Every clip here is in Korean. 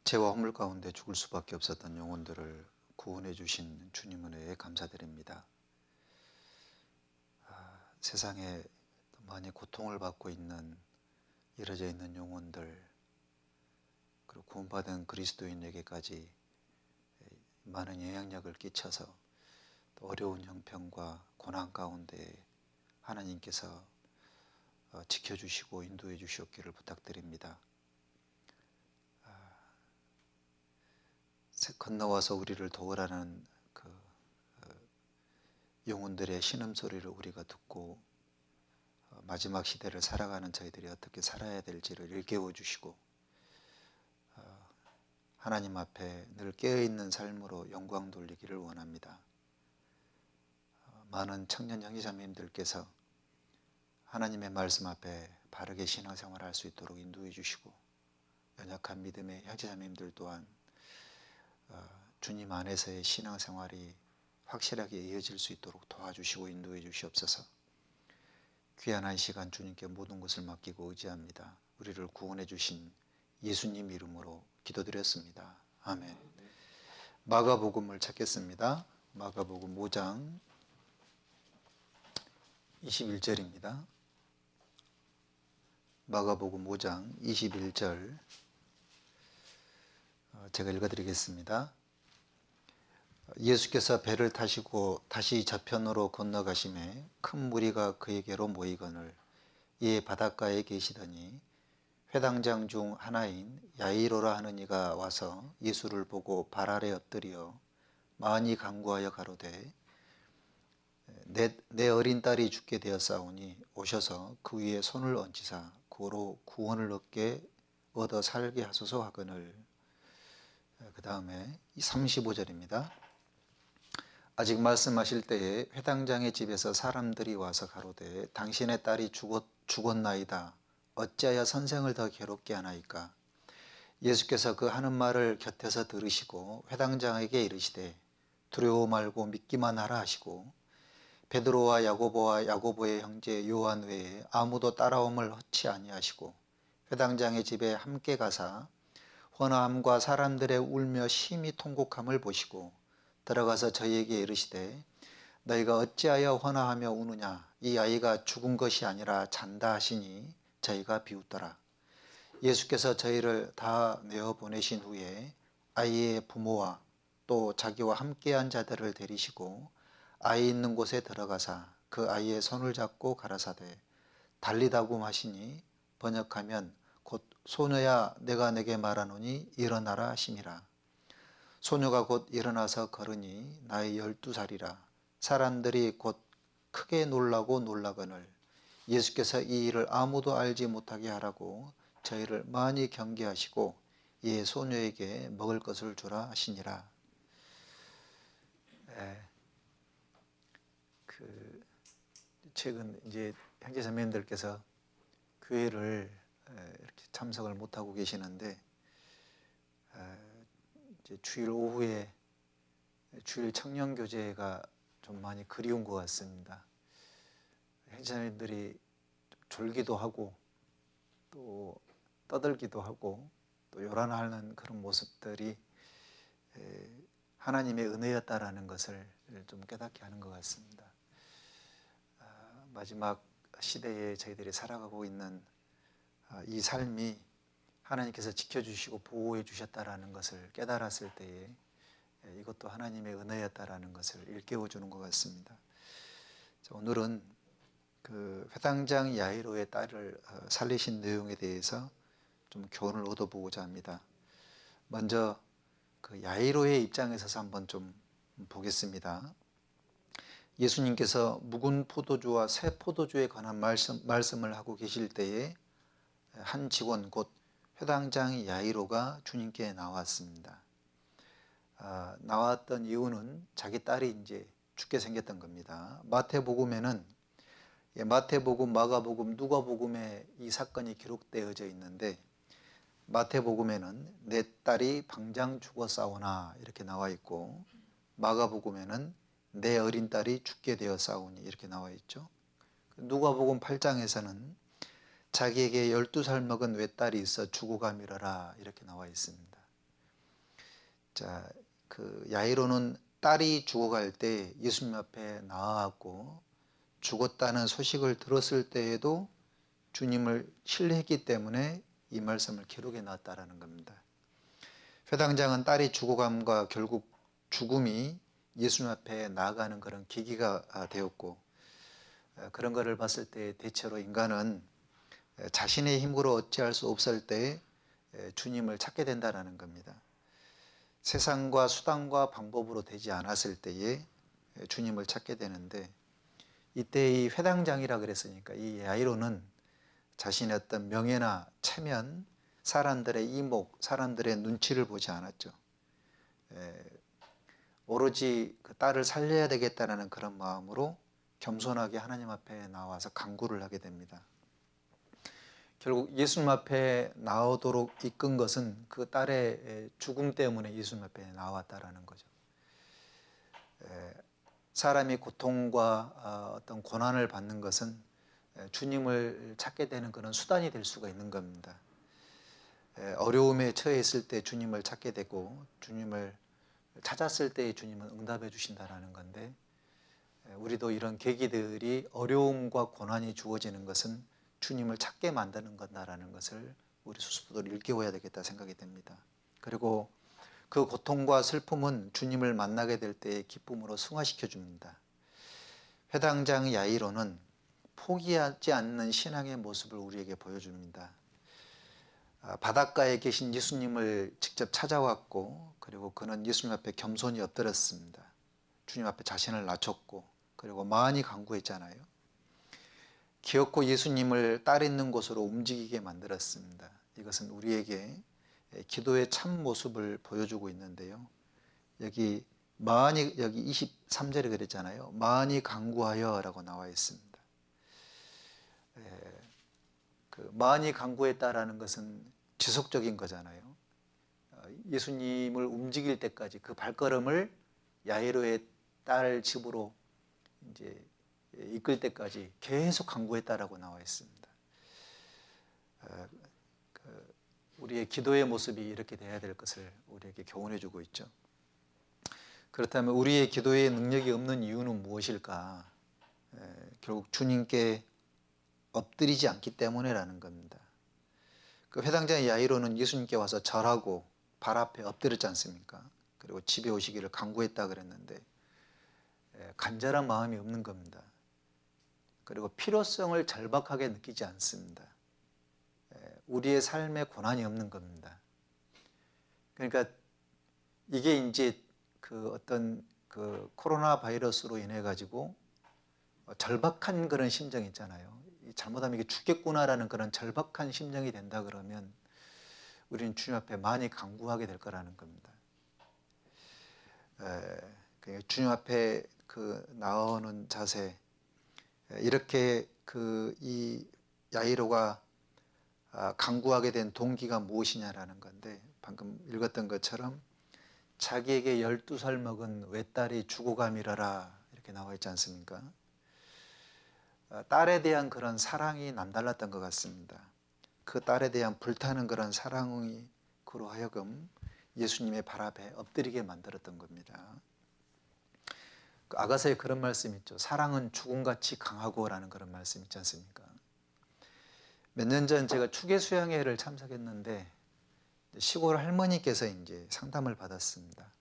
죄와 허물 가운데 죽을 수밖에 없었던 영혼들을 구원해 주신 주님 은혜에 감사드립니다. 세상에 많이 고통을 받고 이뤄져 있는 영혼들, 그리고 구원받은 그리스도인에게까지 많은 영향력을 끼쳐서 또 어려운 형편과 고난 가운데 하나님께서 지켜주시고 인도해 주시옵기를 부탁드립니다. 건너와서 우리를 도우라는 영혼들의 신음소리를 우리가 듣고 마지막 시대를 살아가는 저희들이 어떻게 살아야 될지를 일깨워 주시고 하나님 앞에 늘 깨어있는 삶으로 영광 돌리기를 원합니다. 많은 청년 형제자매님들께서 하나님의 말씀 앞에 바르게 신앙생활을 할 수 있도록 인도해 주시고, 연약한 믿음의 형제자매님들 또한 주님 안에서의 신앙생활이 확실하게 이어질 수 있도록 도와주시고 인도해 주시옵소서. 귀한 한 시간 주님께 모든 것을 맡기고 의지합니다. 우리를 구원해 주신 예수님 이름으로 기도드렸습니다. 아멘. 마가복음을 찾겠습니다. 마가복음 5장 21절입니다. 마가복음 5장 21절 제가 읽어드리겠습니다. 예수께서 배를 타시고 다시 저편으로 건너가심에 큰 무리가 그에게로 모이거늘 이에 바닷가에 계시더니 회당장 중 하나인 야이로라 하는 이가 와서 예수를 보고 발 아래 엎드려 많이 간구하여 가로되 내 어린 딸이 죽게 되었사오니 오셔서 그 위에 손을 얹으사 그로 구원을 얻어 살게 하소서 하거늘. 그 다음에 35절입니다. 아직 말씀하실 때에 회당장의 집에서 사람들이 와서 가로되 당신의 딸이 죽었나이다. 어찌하여 선생을 더 괴롭게 하나이까. 예수께서 그 하는 말을 곁에서 들으시고 회당장에게 이르시되 두려워 말고 믿기만 하라 하시고 베드로와 야고보의 형제 요한 외에 아무도 따라옴을 허치 아니하시고 회당장의 집에 함께 가사 헌화함과 사람들의 울며 심히 통곡함을 보시고 들어가서 저희에게 이르시되 너희가 어찌하여 헌화하며 우느냐. 이 아이가 죽은 것이 아니라 잔다 하시니 저희가 비웃더라. 예수께서 저희를 다 내어 보내신 후에 아이의 부모와 또 자기와 함께한 자들을 데리시고 아이 있는 곳에 들어가사 그 아이의 손을 잡고 가라사대 달리다굼 하시니 번역하면 곧 소녀야 내가 내게 말하노니 일어나라 하심이라. 소녀가 곧 일어나서 걸으니 나이 12살이라. 사람들이 곧 크게 놀라거늘 예수께서 이 일을 아무도 알지 못하게 하라고 저희를 많이 경계하시고 이에 소녀에게 먹을 것을 주라 하시니라. 최근 이제 형제자매님들께서 교회를 이렇게 참석을 못하고 계시는데 이제 주일 오후에 주일 청년교제가 좀 많이 그리운 것 같습니다. 형제자매들이 졸기도 하고 또 떠들기도 하고 또 요란하는 그런 모습들이 하나님의 은혜였다라는 것을 좀 깨닫게 하는 것 같습니다. 마지막 시대에 저희들이 살아가고 있는 이 삶이 하나님께서 지켜주시고 보호해 주셨다라는 것을 깨달았을 때에 이것도 하나님의 은혜였다라는 것을 일깨워 주는 것 같습니다. 오늘은 그 회당장 야이로의 딸을 살리신 내용에 대해서 좀 교훈을 얻어보고자 합니다. 먼저 그 야이로의 입장에 서서 한번 좀 보겠습니다. 예수님께서 묵은 포도주와 새 포도주에 관한 말씀을 하고 계실 때에 한 직원 곧 회당장 야이로가 주님께 나왔습니다. 나왔던 이유는 자기 딸이 이제 죽게 생겼던 겁니다. 마태복음, 마가복음, 누가복음에 이 사건이 기록되어져 있는데 마태복음에는 내 딸이 방장 죽었사오나 이렇게 나와 있고 마가복음에는 내 어린 딸이 죽게 되었사오니 이렇게 나와 있죠. 누가복음 8장에서는 자기에게 12살 먹은 외딸이 있어 죽어가미러라 이렇게 나와 있습니다. 자, 그 야이로는 딸이 죽어갈 때 예수님 앞에 나와갖고 죽었다는 소식을 들었을 때에도 주님을 신뢰했기 때문에 이 말씀을 기록해 놨다라는 겁니다. 회당장은 딸이 죽어감과 결국 죽음이 예수님 앞에 나아가는 그런 계기가 되었고, 그런 것을 봤을 때 대체로 인간은 자신의 힘으로 어찌할 수 없을 때 주님을 찾게 된다는 겁니다. 세상과 수단과 방법으로 되지 않았을 때에 주님을 찾게 되는데, 이때 이 회당장이라 그랬으니까 이 야이로는 자신의 어떤 명예나 체면, 사람들의 이목, 사람들의 눈치를 보지 않았죠. 오로지 그 딸을 살려야 되겠다는 그런 마음으로 겸손하게 하나님 앞에 나와서 간구를 하게 됩니다. 결국 예수님 앞에 나오도록 이끈 것은 그 딸의 죽음 때문에 예수님 앞에 나왔다라는 거죠. 사람이 고통과 어떤 고난을 받는 것은 주님을 찾게 되는 그런 수단이 될 수가 있는 겁니다. 어려움에 처해 있을 때 주님을 찾게 되고, 주님을 찾았을 때 주님은 응답해 주신다는 건데, 우리도 이런 계기들이 어려움과 고난이 주어지는 것은 주님을 찾게 만드는 거다라는 것을 우리 수습부들 일깨워야 되겠다 생각이 됩니다. 그리고 그 고통과 슬픔은 주님을 만나게 될 때의 기쁨으로 승화시켜 줍니다. 회당장 야이로는 포기하지 않는 신앙의 모습을 우리에게 보여줍니다. 바닷가에 계신 예수님을 직접 찾아왔고, 그리고 그는 예수님 앞에 겸손히 엎드렸습니다. 주님 앞에 자신을 낮췄고, 그리고 많이 간구했잖아요. 기어코 예수님을 딸 있는 곳으로 움직이게 만들었습니다. 이것은 우리에게 기도의 참 모습을 보여주고 있는데요. 여기 23절에 그랬잖아요. 많이 간구하여 라고 나와 있습니다. 많이 간구했다라는 것은 지속적인 거잖아요. 예수님을 움직일 때까지 그 발걸음을 야이로의 딸 집으로 이제 이끌 때까지 계속 간구했다라고 나와 있습니다. 우리의 기도의 모습이 이렇게 돼야 될 것을 우리에게 교훈해 주고 있죠. 그렇다면 우리의 기도의 능력이 없는 이유는 무엇일까? 결국 주님께 엎드리지 않기 때문에라는 겁니다. 그 회당장의 야이로는 예수님께 와서 절하고 발 앞에 엎드렸지 않습니까? 그리고 집에 오시기를 간구했다 그랬는데 간절한 마음이 없는 겁니다. 그리고 필요성을 절박하게 느끼지 않습니다. 우리의 삶에 고난이 없는 겁니다. 그러니까 이게 이제 그 어떤 그 코로나 바이러스로 인해 가지고 절박한 그런 심정이 있잖아요. 잘못하면 이게 죽겠구나라는 그런 절박한 심정이 된다 그러면 우리는 주님 앞에 많이 간구하게 될 거라는 겁니다. 주님 앞에 그 나오는 자세, 이렇게 그 이 야이로가 간구하게 된 동기가 무엇이냐라는 건데, 방금 읽었던 것처럼 자기에게 12살 먹은 외딸이 죽어감이라라 이렇게 나와 있지 않습니까? 딸에 대한 그런 사랑이 남달랐던 것 같습니다. 그 딸에 대한 불타는 그런 사랑이 그로 하여금 예수님의 발 앞에 엎드리게 만들었던 겁니다. 아가서에 그런 말씀 있죠. 사랑은 죽음같이 강하고라는 그런 말씀 있지 않습니까? 몇 년 전 제가 추계 수양회를 참석했는데 시골 할머니께서 이제 상담을 받았습니다.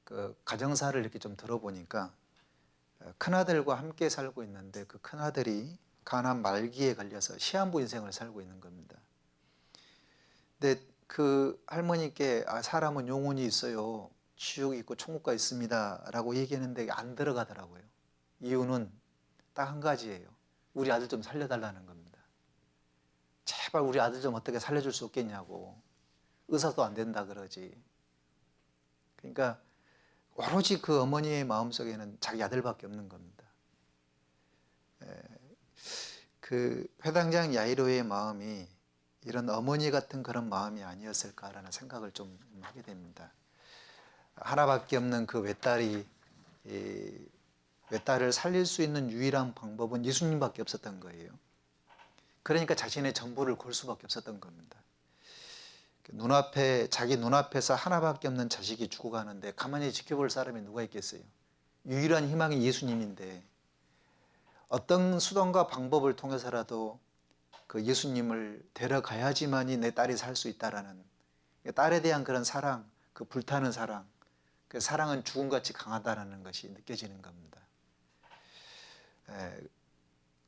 그 가정사를 이렇게 좀 들어보니까 큰아들과 함께 살고 있는데 그 큰아들이 간암 말기에 걸려서 시한부 인생을 살고 있는 겁니다. 근데 그 할머니께 사람은 영혼이 있어요. 지옥이 있고 천국가 있습니다. 라고 얘기했는데 안 들어가더라고요. 이유는 딱 한 가지예요. 우리 아들 좀 살려달라는 겁니다. 제발 우리 아들 좀 어떻게 살려줄 수 없겠냐고. 의사도 안 된다 그러지. 그러니까 오로지 그 어머니의 마음속에는 자기 아들밖에 없는 겁니다. 그 회당장 야이로의 마음이 이런 어머니 같은 그런 마음이 아니었을까라는 생각을 좀 하게 됩니다. 하나밖에 없는 그 외딸을 살릴 수 있는 유일한 방법은 예수님밖에 없었던 거예요. 그러니까 자신의 전부를 걸 수밖에 없었던 겁니다. 자기 눈앞에서 하나밖에 없는 자식이 죽어가는데 가만히 지켜볼 사람이 누가 있겠어요? 유일한 희망이 예수님인데 어떤 수단과 방법을 통해서라도 그 예수님을 데려가야지만이 내 딸이 살 수 있다라는 딸에 대한 그런 사랑, 그 불타는 사랑, 그 사랑은 죽음같이 강하다라는 것이 느껴지는 겁니다.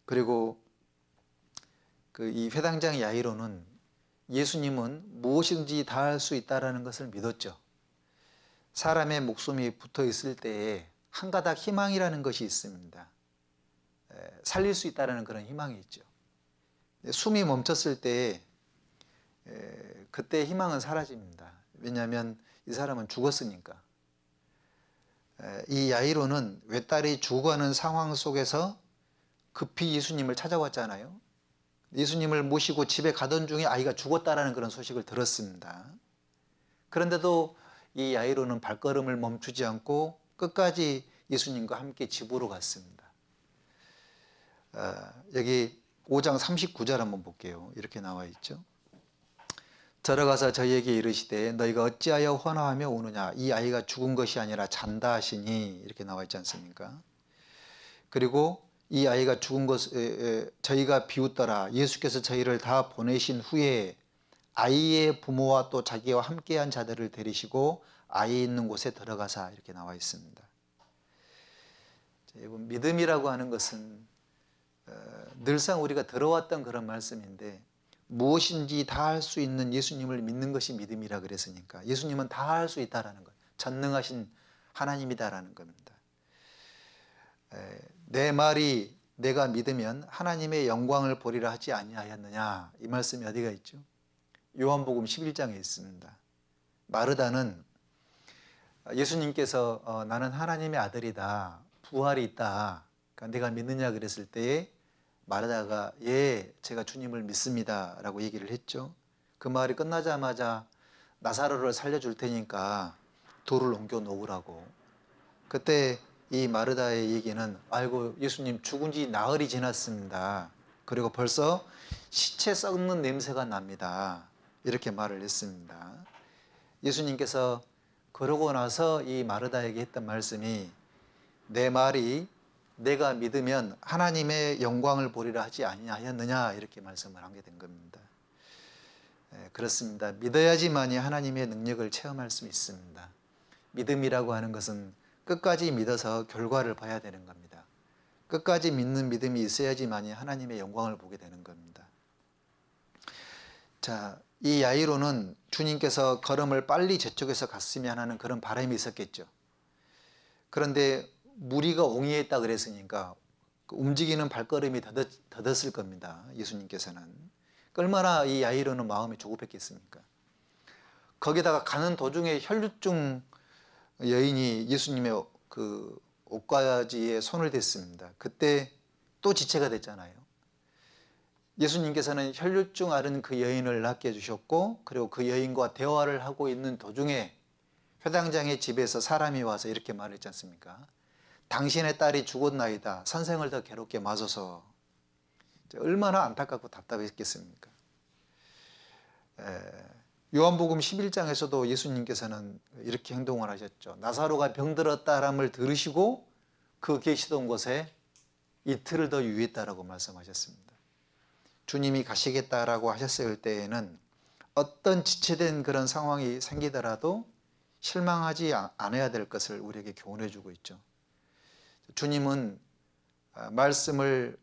그리고 그 이 회당장 야이로는 예수님은 무엇이든지 다 할 수 있다라는 것을 믿었죠. 사람의 목숨이 붙어 있을 때에 한 가닥 희망이라는 것이 있습니다. 살릴 수 있다라는 그런 희망이 있죠. 숨이 멈췄을 때 그때 희망은 사라집니다. 왜냐하면 이 사람은 죽었으니까. 이 야이로는 외딸이 죽어가는 상황 속에서 급히 예수님을 찾아왔잖아요. 예수님을 모시고 집에 가던 중에 아이가 죽었다라는 그런 소식을 들었습니다. 그런데도 이 야이로는 발걸음을 멈추지 않고 끝까지 예수님과 함께 집으로 갔습니다. 여기 5장 39절 한번 볼게요. 이렇게 나와 있죠. 들어가서 저희에게 이르시되 너희가 어찌하여 환호하며 우느냐, 이 아이가 죽은 것이 아니라 잔다 하시니, 이렇게 나와 있지 않습니까? 그리고 이 아이가 죽은 것을 저희가 비웃더라. 예수께서 저희를 다 보내신 후에 아이의 부모와 또 자기와 함께한 자들을 데리시고 아이 있는 곳에 들어가사, 이렇게 나와 있습니다. 여러분, 믿음이라고 하는 것은 늘상 우리가 들어왔던 그런 말씀인데 무엇인지 다 할 수 있는 예수님을 믿는 것이 믿음이라 그랬으니까 예수님은 다 할 수 있다라는 것, 전능하신 하나님이다라는 겁니다. 내 말이 내가 믿으면 하나님의 영광을 보리라 하지 아니하였느냐, 이 말씀이 어디가 있죠? 요한복음 11장에 있습니다. 마르다는 예수님께서 나는 하나님의 아들이다, 부활이 있다, 그러니까 내가 믿느냐 그랬을 때에 마르다가 예, 제가 주님을 믿습니다 라고 얘기를 했죠. 그 말이 끝나자마자 나사로를 살려줄 테니까 돌을 옮겨 놓으라고. 그때 이 마르다의 얘기는 아이고 예수님 죽은 지 나흘이 지났습니다. 그리고 벌써 시체 썩는 냄새가 납니다. 이렇게 말을 했습니다. 예수님께서 그러고 나서 이 마르다에게 했던 말씀이 내 말이 내가 믿으면 하나님의 영광을 보리라 하지 아니하였느냐, 이렇게 말씀을 하게 된 겁니다. 그렇습니다. 믿어야지만이 하나님의 능력을 체험할 수 있습니다. 믿음이라고 하는 것은 끝까지 믿어서 결과를 봐야 되는 겁니다. 끝까지 믿는 믿음이 있어야지만이 하나님의 영광을 보게 되는 겁니다. 자, 이 야이로는 주님께서 걸음을 빨리 저쪽에서 갔으면 하는 그런 바람이 있었겠죠. 그런데 무리가 옹이했다 그랬으니까 움직이는 발걸음이 더뎠을 겁니다. 예수님께서는. 얼마나 이 야이로는 마음이 조급했겠습니까? 거기다가 가는 도중에 혈류증 여인이 예수님의 그 옷가지에 손을 댔습니다. 그때 또 지체가 됐잖아요. 예수님께서는 혈류증 앓은 그 여인을 낫게 해주셨고, 그리고 그 여인과 대화를 하고 있는 도중에 회당장의 집에서 사람이 와서 이렇게 말했지 않습니까? 당신의 딸이 죽었나이다. 선생을 더 괴롭게 마소서. 얼마나 안타깝고 답답했겠습니까? 요한복음 11장에서도 예수님께서는 이렇게 행동을 하셨죠. 나사로가 병들었다람을 들으시고 그 계시던 곳에 이틀을 더 유했다라고 말씀하셨습니다. 주님이 가시겠다라고 하셨을 때에는 어떤 지체된 그런 상황이 생기더라도 실망하지 않아야 될 것을 우리에게 교훈해 주고 있죠. 주님은 말씀을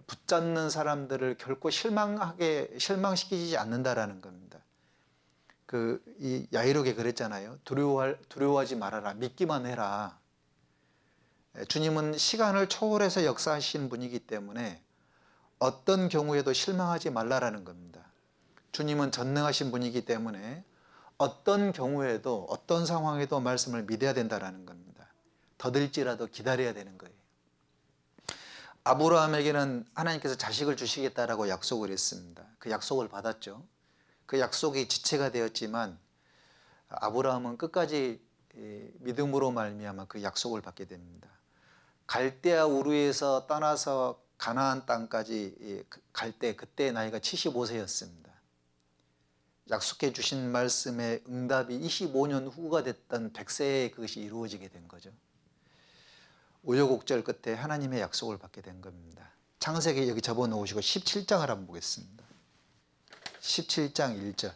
붙잡는 사람들을 결코 실망시키지 않는다라는 겁니다. 이 야이로게 그랬잖아요. 두려워하지 말아라. 믿기만 해라. 주님은 시간을 초월해서 역사하신 분이기 때문에 어떤 경우에도 실망하지 말라라는 겁니다. 주님은 전능하신 분이기 때문에 어떤 경우에도 어떤 상황에도 말씀을 믿어야 된다라는 겁니다. 더딜지라도 기다려야 되는 거예요. 아브라함에게는 하나님께서 자식을 주시겠다라고 약속을 했습니다. 그 약속을 받았죠. 그 약속이 지체가 되었지만 아브라함은 끝까지 믿음으로 말미암아 그 약속을 받게 됩니다. 갈대아 우르에서 떠나서 가나안 땅까지 갈 때 그때 나이가 75세였습니다. 약속해 주신 말씀의 응답이 25년 후가 됐던 백세에 그것이 이루어지게 된 거죠. 우여곡절 끝에 하나님의 약속을 받게 된 겁니다. 창세기 여기 접어놓으시고 17장을 한번 보겠습니다. 17장 1절.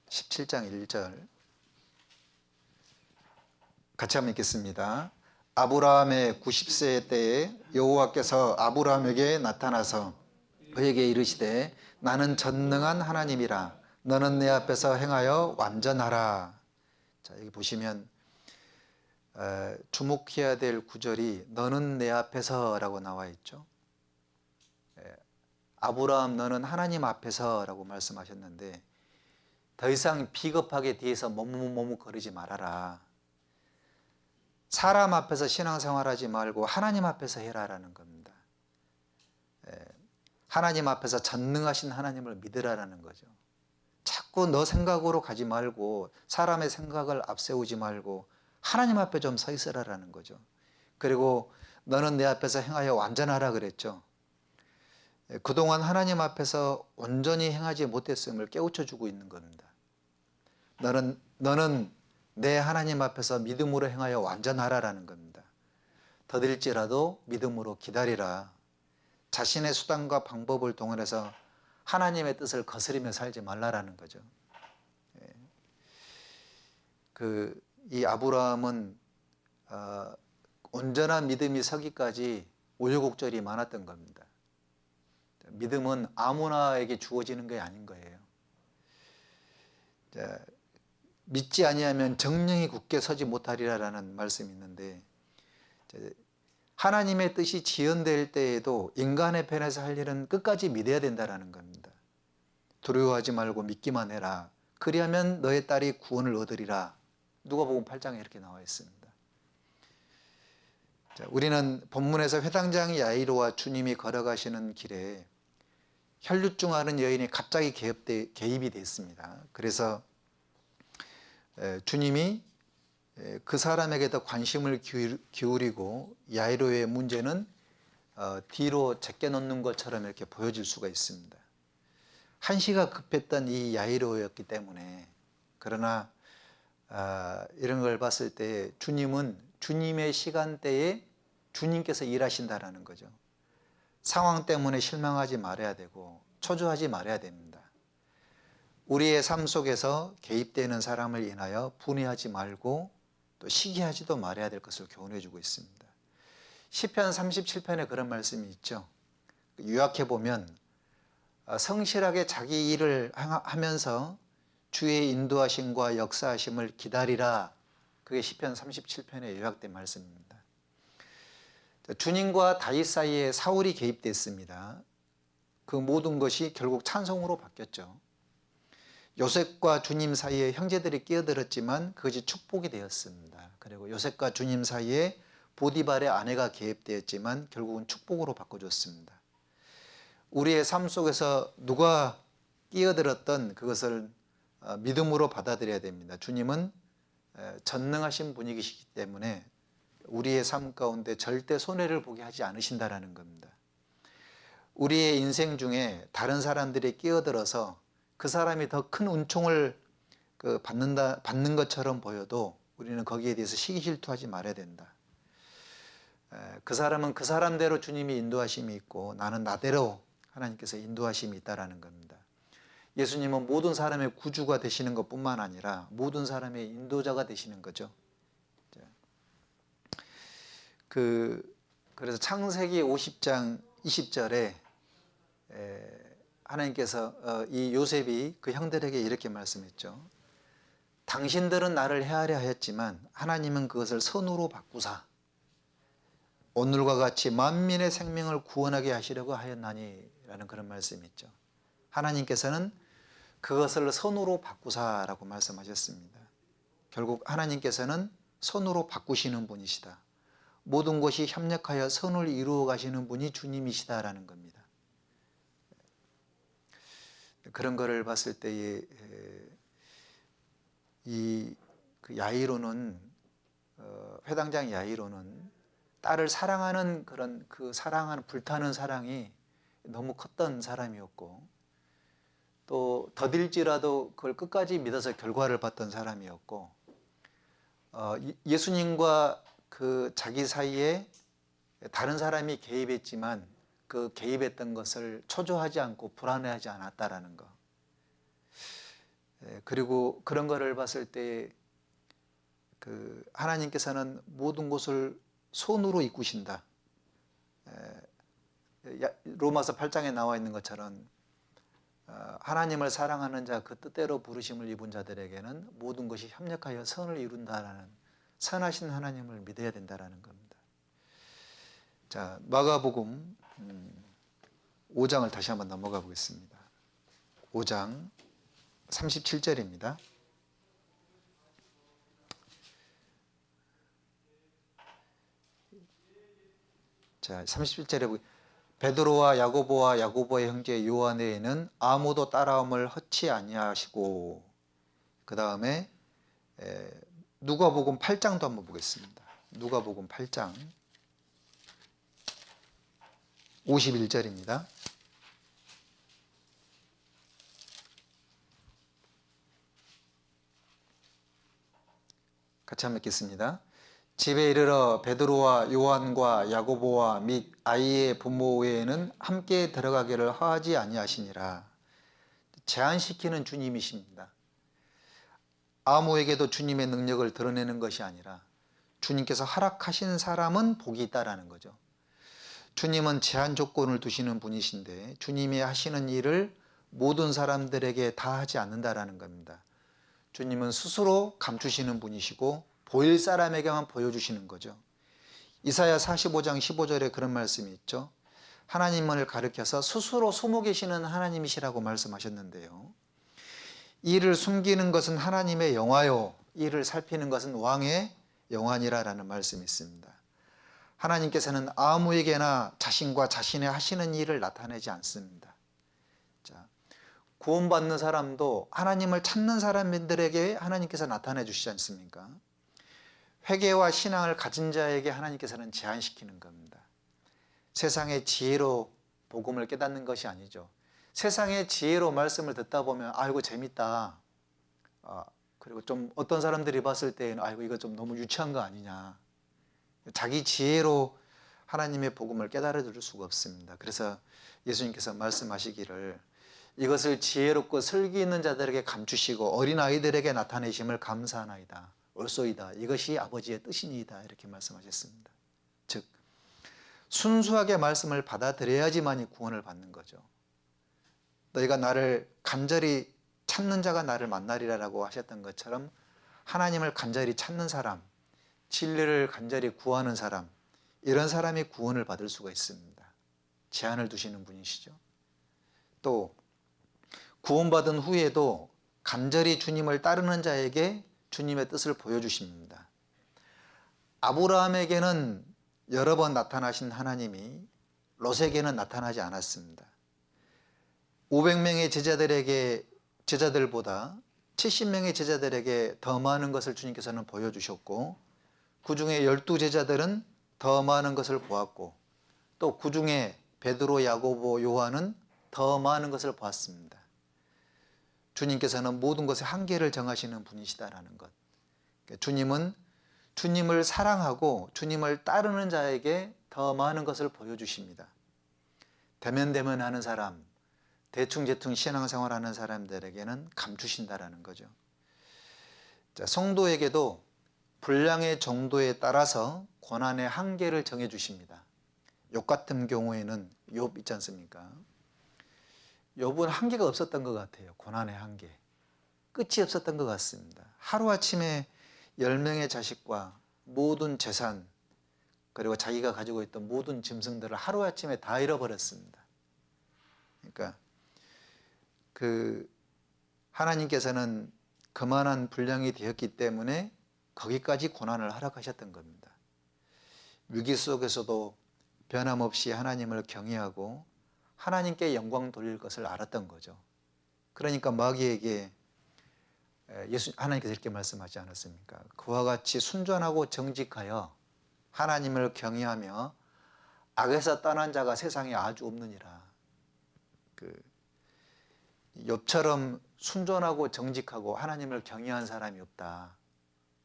17장 1절 같이 한번 읽겠습니다. 아브라함의 90세 때에 여호와께서 아브라함에게 나타나서 그에게 이르시되 나는 전능한 하나님이라 너는 내 앞에서 행하여 완전하라. 자, 여기 보시면 주목해야 될 구절이 너는 내 앞에서 라고 나와 있죠. 아브라함 너는 하나님 앞에서 라고 말씀하셨는데 더 이상 비겁하게 뒤에서 머뭇머뭇거리지 말아라. 사람 앞에서 신앙생활하지 말고 하나님 앞에서 해라라는 겁니다. 하나님 앞에서 전능하신 하나님을 믿으라라는 거죠. 자꾸 너 생각으로 가지 말고 사람의 생각을 앞세우지 말고 하나님 앞에 좀 서 있으라라는 거죠. 그리고 너는 내 앞에서 행하여 완전하라 그랬죠. 그동안 하나님 앞에서 온전히 행하지 못했음을 깨우쳐 주고 있는 겁니다. 너는 내 하나님 앞에서 믿음으로 행하여 완전하라라는 겁니다. 더딜지라도 믿음으로 기다리라. 자신의 수단과 방법을 동원해서 하나님의 뜻을 거스리며 살지 말라라는 거죠. 이 아브라함은 온전한 믿음이 서기까지 우여곡절이 많았던 겁니다. 믿음은 아무나에게 주어지는 게 아닌 거예요. 믿지 아니하면 정령이 굳게 서지 못하리라라는 말씀이 있는데 하나님의 뜻이 지연될 때에도 인간의 편에서 할 일은 끝까지 믿어야 된다라는 겁니다. 두려워하지 말고 믿기만 해라. 그리하면 너의 딸이 구원을 얻으리라. 누가복음 8장에 이렇게 나와 있습니다. 자, 우리는 본문에서 회당장 야이로와 주님이 걸어가시는 길에 혈류증하는 여인이 갑자기 개입이 됐습니다. 그래서 주님이 그 사람에게 더 관심을 기울이고 야이로의 문제는 뒤로 제껴놓는 것처럼 이렇게 보여질 수가 있습니다. 한시가 급했던 이 야이로였기 때문에 그러나 이런 걸 봤을 때 주님은 주님의 시간대에 주님께서 일하신다라는 거죠. 상황 때문에 실망하지 말아야 되고 초조하지 말아야 됩니다. 우리의 삶 속에서 개입되는 사람을 인하여 분해하지 말고 또 시기하지도 말아야 될 것을 교훈해 주고 있습니다. 시편 37편에 그런 말씀이 있죠. 요약해 보면 성실하게 자기 일을 하면서 주의 인도하심과 역사하심을 기다리라. 그게 시편 37편에 요약된 말씀입니다. 주님과 다윗 사이에 사울이 개입됐습니다. 그 모든 것이 결국 찬송으로 바뀌었죠. 요셉과 주님 사이에 형제들이 끼어들었지만 그것이 축복이 되었습니다. 그리고 요셉과 주님 사이에 보디발의 아내가 개입되었지만 결국은 축복으로 바꿔줬습니다. 우리의 삶 속에서 누가 끼어들었던 그것을 믿음으로 받아들여야 됩니다. 주님은 전능하신 분이시기 때문에 우리의 삶 가운데 절대 손해를 보게 하지 않으신다라는 겁니다. 우리의 인생 중에 다른 사람들이 끼어들어서 그 사람이 더 큰 은총을 받는 것처럼 보여도 우리는 거기에 대해서 시기질투하지 말아야 된다. 그 사람은 그 사람대로 주님이 인도하심이 있고 나는 나대로 하나님께서 인도하심이 있다라는 겁니다. 예수님은 모든 사람의 구주가 되시는 것뿐만 아니라 모든 사람의 인도자가 되시는 거죠. 그래서 창세기 50장 20절에 하나님께서 이 요셉이 그 형들에게 이렇게 말씀했죠. 당신들은 나를 해하려 하였지만 하나님은 그것을 선으로 바꾸사 오늘과 같이 만민의 생명을 구원하게 하시려고 하였나니 라는 그런 말씀이 있죠. 하나님께서는 그것을 선으로 바꾸사라고 말씀하셨습니다. 결국 하나님께서는 선으로 바꾸시는 분이시다. 모든 것이 협력하여 선을 이루어 가시는 분이 주님이시다라는 겁니다. 그런 것을 봤을 때에 그 야이로는 회당장 야이로는 딸을 사랑하는 그런 그 사랑하는 불타는 사랑이 너무 컸던 사람이었고, 또 더딜지라도 그걸 끝까지 믿어서 결과를 봤던 사람이었고, 예수님과 그 자기 사이에 다른 사람이 개입했지만 그 개입했던 것을 초조하지 않고 불안해하지 않았다라는 거. 그리고 그런 거를 봤을 때 그 하나님께서는 모든 것을 손으로 이꾸신다. 로마서 8장에 나와 있는 것처럼 하나님을 사랑하는 자, 그 뜻대로 부르심을 입은 자들에게는 모든 것이 협력하여 선을 이룬다라는 선하신 하나님을 믿어야 된다라는 겁니다. 자, 마가복음 5장을 다시 한번 넘어가 보겠습니다. 5장 37절입니다. 자, 37절에 베드로와 야고보와 야고보의 형제 요한 외에는 아무도 따라옴을 허치 아니하시고, 그 다음에 누가복음 8장도 한번 보겠습니다. 누가복음 8장 51절입니다. 같이 한번 읽겠습니다. 집에 이르러 베드로와 요한과 야고보와 및 아이의 부모 외에는 함께 들어가기를 허하지 아니하시니라. 제한시키는 주님이십니다. 아무에게도 주님의 능력을 드러내는 것이 아니라 주님께서 허락하신 사람은 복이 있다라는 거죠. 주님은 제한 조건을 두시는 분이신데 주님이 하시는 일을 모든 사람들에게 다 하지 않는다라는 겁니다. 주님은 스스로 감추시는 분이시고 보일 사람에게만 보여주시는 거죠. 이사야 45장 15절에 그런 말씀이 있죠. 하나님을 가리켜서 스스로 숨어 계시는 하나님이시라고 말씀하셨는데요. 이를 숨기는 것은 하나님의 영화요, 이를 살피는 것은 왕의 영안이라는 말씀이 있습니다. 하나님께서는 아무에게나 자신과 자신의 하시는 일을 나타내지 않습니다. 자, 구원받는 사람도 하나님을 찾는 사람들에게 하나님께서 나타내 주시지 않습니까? 회개와 신앙을 가진 자에게 하나님께서는 제한시키는 겁니다. 세상의 지혜로 복음을 깨닫는 것이 아니죠. 세상의 지혜로 말씀을 듣다 보면 아이고 재밌다. 그리고 좀 어떤 사람들이 봤을 때는 아이고 이거 좀 너무 유치한 거 아니냐. 자기 지혜로 하나님의 복음을 깨달아 줄 수가 없습니다. 그래서 예수님께서 말씀하시기를 이것을 지혜롭고 슬기 있는 자들에게 감추시고 어린아이들에게 나타내심을 감사하나이다. 옳소이다. 이것이 아버지의 뜻이니이다. 이렇게 말씀하셨습니다. 즉 순수하게 말씀을 받아들여야지만이 구원을 받는 거죠. 너희가 나를 간절히 찾는 자가 나를 만나리라고 하셨던 것처럼 하나님을 간절히 찾는 사람, 진리를 간절히 구하는 사람, 이런 사람이 구원을 받을 수가 있습니다. 제한을 두시는 분이시죠. 또 구원받은 후에도 간절히 주님을 따르는 자에게 주님의 뜻을 보여주십니다. 아브라함에게는 여러 번 나타나신 하나님이 롯에게는 나타나지 않았습니다. 500명의 제자들보다 70명의 제자들에게 더 많은 것을 주님께서는 보여주셨고, 그 중에 12제자들은 더 많은 것을 보았고, 또 그 중에 베드로, 야고보, 요한은 더 많은 것을 보았습니다. 주님께서는 모든 것의 한계를 정하시는 분이시다라는 것. 주님은 주님을 사랑하고 주님을 따르는 자에게 더 많은 것을 보여주십니다. 대면대면하는 사람, 대충제충 신앙생활하는 사람들에게는 감추신다라는 거죠. 자, 성도에게도 분량의 정도에 따라서 고난의 한계를 정해주십니다. 욥 같은 경우에는 욥 있지 않습니까? 욥은 한계가 없었던 것 같아요. 고난의 한계. 끝이 없었던 것 같습니다. 하루아침에 10명의 자식과 모든 재산, 그리고 자기가 가지고 있던 모든 짐승들을 하루아침에 다 잃어버렸습니다. 그러니까 하나님께서는 그만한 분량이 되었기 때문에 거기까지 고난을 허락하셨던 겁니다. 위기 속에서도 변함없이 하나님을 경외하고 하나님께 영광 돌릴 것을 알았던 거죠. 그러니까 마귀에게 하나님께서 이렇게 말씀하지 않았습니까? 그와 같이 순전하고 정직하여 하나님을 경외하며 악에서 떠난 자가 세상에 아주 없느니라. 욥처럼 순전하고 정직하고 하나님을 경외한 사람이 없다.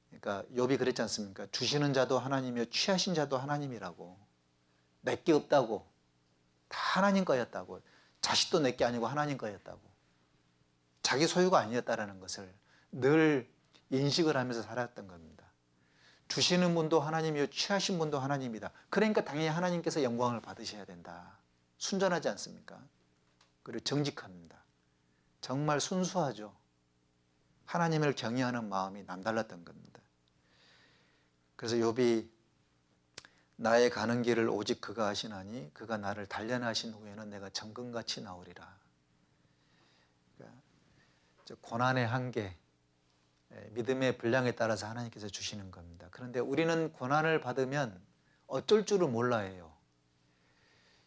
그러니까 욥이 그랬지 않습니까? 주시는 자도 하나님이요 취하신 자도 하나님이라고. 내게 없다고. 다 하나님 거였다고. 자식도 내게 아니고 하나님 거였다고. 자기 소유가 아니었다라는 것을 늘 인식을 하면서 살았던 겁니다. 주시는 분도 하나님이요 취하신 분도 하나님이다. 그러니까 당연히 하나님께서 영광을 받으셔야 된다. 순전하지 않습니까? 그리고 정직합니다. 정말 순수하죠. 하나님을 경외하는 마음이 남달랐던 겁니다. 그래서 욥이 나의 가는 길을 오직 그가 하시나니 그가 나를 단련하신 후에는 내가 정금같이 나오리라. 그러니까 고난의 한계, 믿음의 분량에 따라서 하나님께서 주시는 겁니다. 그런데 우리는 고난을 받으면 어쩔 줄을 몰라요.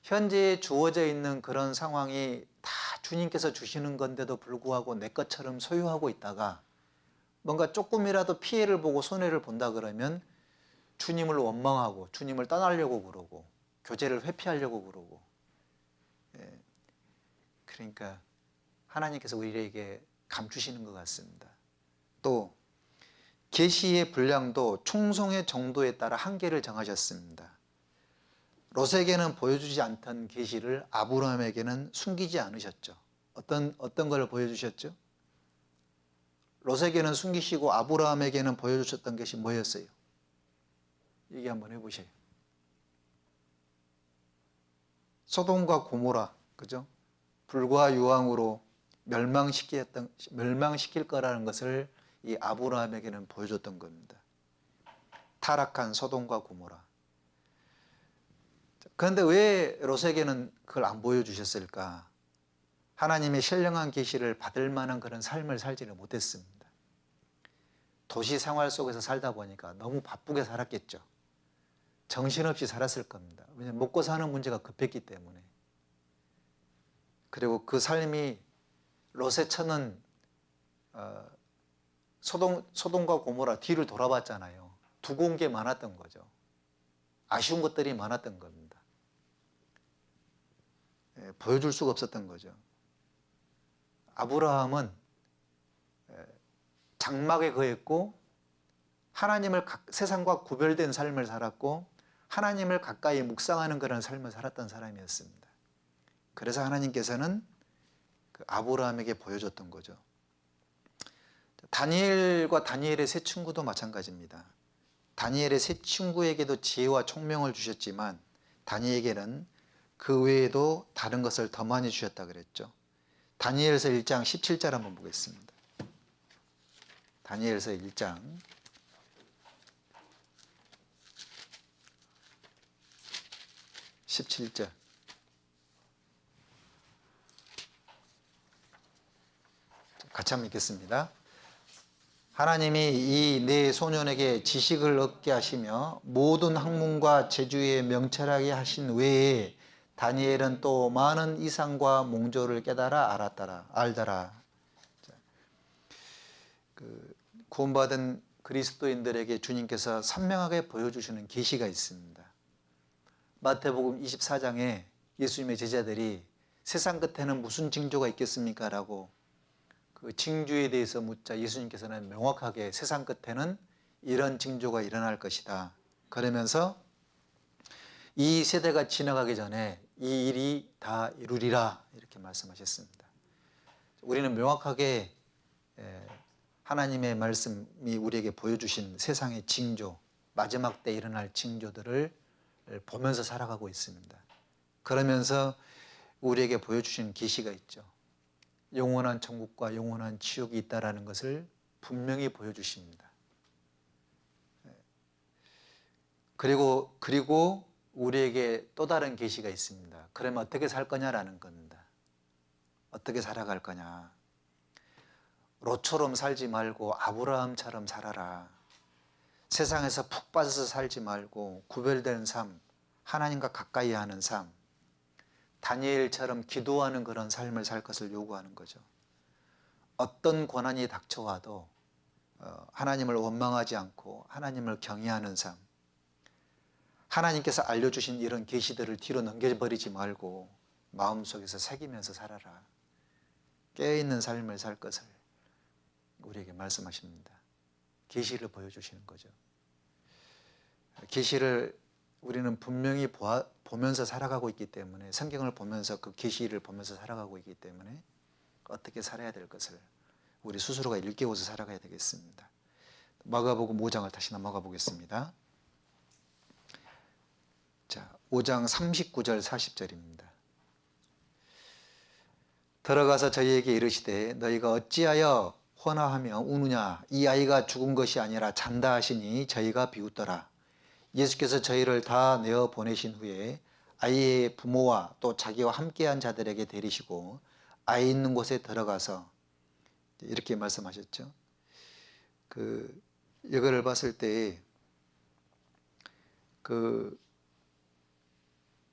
현재 주어져 있는 그런 상황이 다 주님께서 주시는 건데도 불구하고 내 것처럼 소유하고 있다가 뭔가 조금이라도 피해를 보고 손해를 본다 그러면 주님을 원망하고 주님을 떠나려고 그러고 교제를 회피하려고 그러고, 그러니까 하나님께서 우리에게 감추시는 것 같습니다. 또 계시의 분량도 충성의 정도에 따라 한계를 정하셨습니다. 롯에게는 보여주지 않던 계시를 아브라함에게는 숨기지 않으셨죠. 어떤 걸 보여주셨죠? 롯에게는 숨기시고 아브라함에게는 보여주셨던 것이 뭐였어요? 얘기 한번 해보세요. 소돔과 고모라, 그죠? 불과 유황으로 멸망시킬 거라는 것을 이 아브라함에게는 보여줬던 겁니다. 타락한 소돔과 고모라. 그런데 왜 롯에게는 그걸 안 보여주셨을까? 하나님의 신령한 계시를 받을 만한 그런 삶을 살지를 못했습니다. 도시 생활 속에서 살다 보니까 너무 바쁘게 살았겠죠. 정신없이 살았을 겁니다. 왜냐하면 먹고 사는 문제가 급했기 때문에. 그리고 그 삶이 롯의 처는 소돔과 고모라 뒤를 돌아봤잖아요. 두고 온 게 많았던 거죠. 아쉬운 것들이 많았던 겁니다. 보여줄 수가 없었던 거죠. 아브라함은 장막에 거했고 하나님을 세상과 구별된 삶을 살았고 하나님을 가까이 묵상하는 그런 삶을 살았던 사람이었습니다. 그래서 하나님께서는 그 아브라함에게 보여줬던 거죠. 다니엘과 다니엘의 세 친구도 마찬가지입니다. 다니엘의 세 친구에게도 지혜와 총명을 주셨지만 다니엘에게는 그 외에도 다른 것을 더 많이 주셨다 그랬죠. 다니엘서 1장 17절 한번 보겠습니다. 다니엘서 1장 17절. 같이 한번 읽겠습니다. 하나님이 이 네 소년에게 지식을 얻게 하시며 모든 학문과 재주에 명철하게 하신 외에 다니엘은 또 많은 이상과 몽조를 깨달아 알더라. 구원받은 그리스도인들에게 주님께서 선명하게 보여주시는 계시가 있습니다. 마태복음 24장에 예수님의 제자들이 세상 끝에는 무슨 징조가 있겠습니까? 라고 그 징조에 대해서 묻자 예수님께서는 명확하게 세상 끝에는 이런 징조가 일어날 것이다. 그러면서 이 세대가 지나가기 전에 이 일이 다 이루리라 이렇게 말씀하셨습니다. 우리는 명확하게 하나님의 말씀이 우리에게 보여주신 세상의 징조, 마지막 때 일어날 징조들을 보면서 살아가고 있습니다. 그러면서 우리에게 보여주신 계시가 있죠. 영원한 천국과 영원한 지옥이 있다라는 것을 분명히 보여주십니다. 그리고 우리에게 또 다른 계시가 있습니다. 그러면 어떻게 살 거냐라는 겁니다. 어떻게 살아갈 거냐. 롯처럼 살지 말고 아브라함처럼 살아라. 세상에서 푹 빠져서 살지 말고 구별된 삶, 하나님과 가까이 하는 삶, 다니엘처럼 기도하는 그런 삶을 살 것을 요구하는 거죠. 어떤 고난이 닥쳐와도 하나님을 원망하지 않고 하나님을 경외하는 삶, 하나님께서 알려주신 이런 계시들을 뒤로 넘겨버리지 말고 마음속에서 새기면서 살아라. 깨어있는 삶을 살 것을 우리에게 말씀하십니다. 계시를 보여주시는 거죠. 계시를 우리는 분명히 보면서 살아가고 있기 때문에, 성경을 보면서 그 계시를 보면서 살아가고 있기 때문에 어떻게 살아야 될 것을 우리 스스로가 일깨워서 살아가야 되겠습니다. 마가복음 5장을 다시 넘어가 보겠습니다. 자, 5장 39절 40절입니다. 들어가서 저희에게 이르시되 너희가 어찌하여 혼화하며 우느냐, 이 아이가 죽은 것이 아니라 잔다 하시니 저희가 비웃더라. 예수께서 저희를 다 내어 보내신 후에 아이의 부모와 또 자기와 함께한 자들에게 데리시고 아이 있는 곳에 들어가서 이렇게 말씀하셨죠. 이거를 봤을 때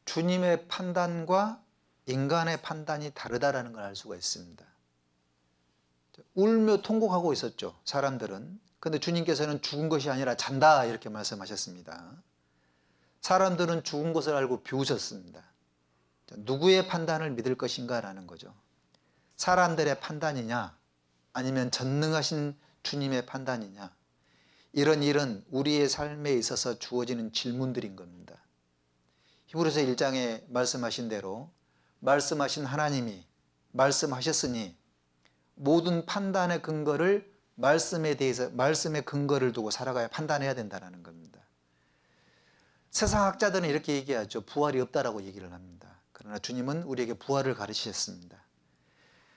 주님의 판단과 인간의 판단이 다르다라는 걸 알 수가 있습니다. 울며 통곡하고 있었죠, 사람들은. 근데 주님께서는 죽은 것이 아니라 잔다 이렇게 말씀하셨습니다. 사람들은 죽은 것을 알고 비웃었습니다. 누구의 판단을 믿을 것인가 라는 거죠. 사람들의 판단이냐 아니면 전능하신 주님의 판단이냐. 이런 일은 우리의 삶에 있어서 주어지는 질문들인 겁니다. 히브리서 1장에 말씀하신 대로 말씀하신 하나님이 말씀하셨으니 모든 판단의 근거를 말씀에 대해서, 말씀의 근거를 두고 살아가야 판단해야 된다는 겁니다. 세상 학자들은 이렇게 얘기하죠. 부활이 없다라고 얘기를 합니다. 그러나 주님은 우리에게 부활을 가르치셨습니다.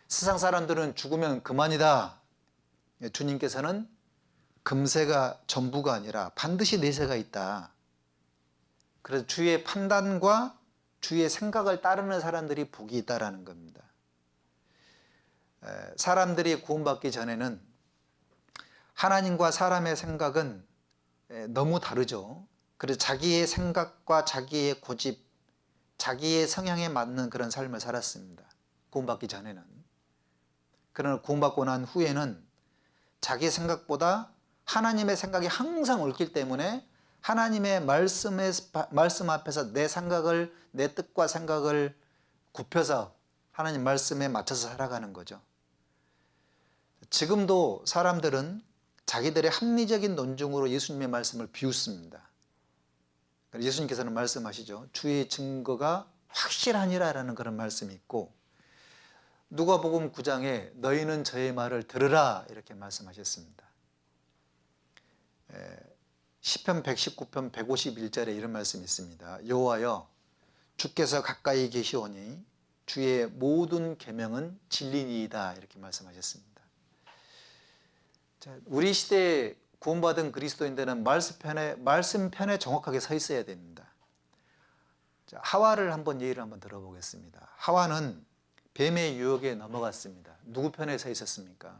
세상 사람들은 죽으면 그만이다. 주님께서는 금세가 전부가 아니라 반드시 내세가 있다. 그래서 주의 판단과 주의 생각을 따르는 사람들이 복이 있다라는 겁니다. 사람들이 구원받기 전에는 하나님과 사람의 생각은 너무 다르죠. 그래서 자기의 생각과 자기의 고집, 자기의 성향에 맞는 그런 삶을 살았습니다. 구원받기 전에는. 그러나 구원받고 난 후에는 자기 생각보다 하나님의 생각이 항상 옳기 때문에 하나님의 말씀 앞에서 내 생각을, 내 뜻과 생각을 굽혀서 하나님 말씀에 맞춰서 살아가는 거죠. 지금도 사람들은 자기들의 합리적인 논증으로 예수님의 말씀을 비웃습니다. 예수님께서는 말씀하시죠. 주의 증거가 확실하니라라는 그런 말씀이 있고, 누가복음 9장에 너희는 저의 말을 들으라 이렇게 말씀하셨습니다. 시편 119편 151절에 이런 말씀이 있습니다. 여호와여 주께서 가까이 계시오니 주의 모든 계명은 진리니이다 이렇게 말씀하셨습니다. 우리 시대에 구원받은 그리스도인들은 말씀 편에 정확하게 서 있어야 됩니다. 하와를 예를 한번 들어보겠습니다. 하와는 뱀의 유혹에 넘어갔습니다. 누구 편에 서 있었습니까?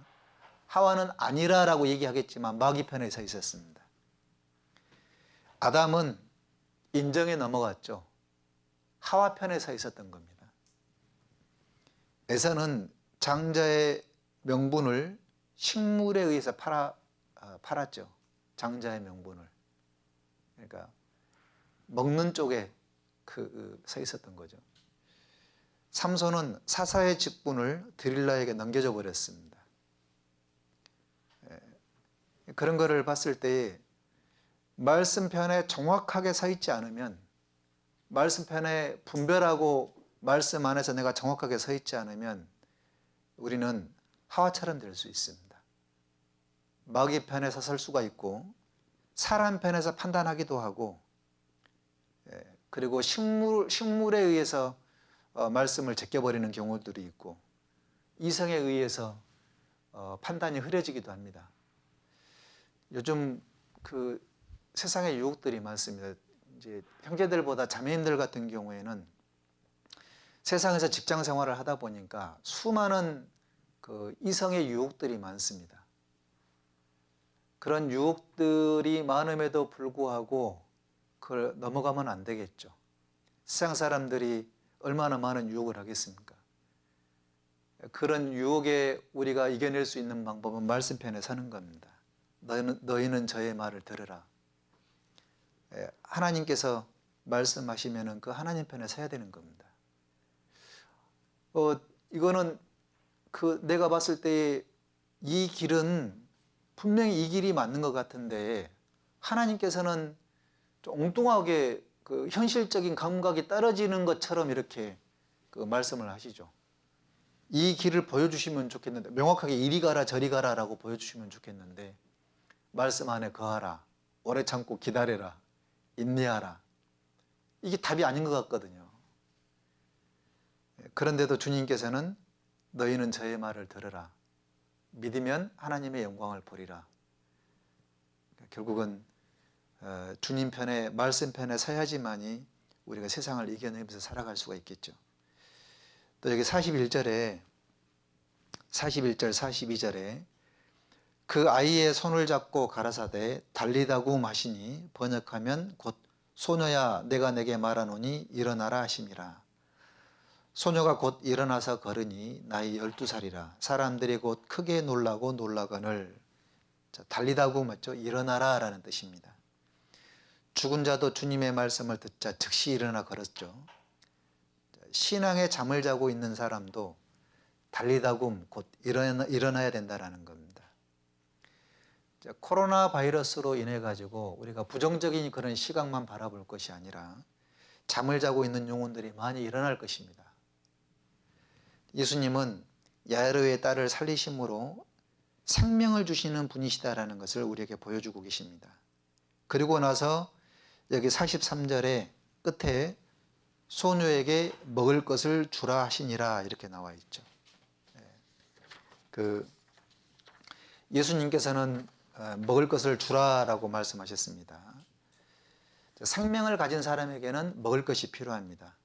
하와는 아니라라고 얘기하겠지만 마귀 편에 서 있었습니다. 아담은 인정에 넘어갔죠. 하와 편에 서 있었던 겁니다. 에서는 장자의 명분을 식물에 의해서 팔았죠. 장자의 명분을. 그러니까 먹는 쪽에 서 있었던 거죠. 삼손은 사사의 직분을 드릴라에게 넘겨줘 버렸습니다. 그런 거를 봤을 때 말씀 편에 정확하게 서 있지 않으면, 말씀 편에 분별하고 말씀 안에서 내가 정확하게 서 있지 않으면 우리는 하와처럼 될 수 있습니다. 마귀 편에 설 수가 있고 사람 편에서 판단하기도 하고, 그리고 식물에 의해서 말씀을 제껴버리는 경우들이 있고, 이성에 의해서 판단이 흐려지기도 합니다. 요즘 세상에 유혹들이 많습니다. 이제 형제들보다 자매님들 같은 경우에는 세상에서 직장 생활을 하다 보니까 수많은 이성의 유혹들이 많습니다. 그런 유혹들이 많음에도 불구하고 그걸 넘어가면 안 되겠죠. 세상 사람들이 얼마나 많은 유혹을 하겠습니까? 그런 유혹에 우리가 이겨낼 수 있는 방법은 말씀 편에 서는 겁니다. 너희는 저의 말을 들으라. 하나님께서 말씀하시면은 그 하나님 편에 서야 되는 겁니다. 이거는 내가 봤을 때 이 길은 분명히 이 길이 맞는 것 같은데 하나님께서는 좀 엉뚱하게 현실적인 감각이 떨어지는 것처럼 이렇게 말씀을 하시죠. 이 길을 보여주시면 좋겠는데, 명확하게 이리 가라 저리 가라라고 보여주시면 좋겠는데, 말씀 안에 거하라, 오래 참고 기다려라, 인내하라, 이게 답이 아닌 것 같거든요. 그런데도 주님께서는 너희는 저의 말을 들으라, 믿으면 하나님의 영광을 보리라. 결국은 주님 편에, 말씀 편에 서야지만이 우리가 세상을 이겨내면서 살아갈 수가 있겠죠. 또 여기 41절 42절에 그 아이의 손을 잡고 가라사대 달리다구 마시니, 번역하면 곧 소녀야 내가 내게 말하노니 일어나라 하심이라. 소녀가 곧 일어나서 걸으니 나이 12살이라. 사람들이 곧 크게 놀라고 놀라거늘. 달리다구 맞죠? 일어나라 라는 뜻입니다. 죽은 자도 주님의 말씀을 듣자 즉시 일어나 걸었죠. 신앙의 잠을 자고 있는 사람도 달리다굼 곧 일어나야 된다라는 겁니다. 코로나 바이러스로 인해 가지고 우리가 부정적인 그런 시각만 바라볼 것이 아니라 잠을 자고 있는 영혼들이 많이 일어날 것입니다. 예수님은 야이로의 딸을 살리심으로 생명을 주시는 분이시다라는 것을 우리에게 보여주고 계십니다. 그리고 나서 여기 43절의 끝에 소녀에게 먹을 것을 주라 하시니라 이렇게 나와 있죠. 예수님께서는 먹을 것을 주라라고 말씀하셨습니다. 생명을 가진 사람에게는 먹을 것이 필요합니다.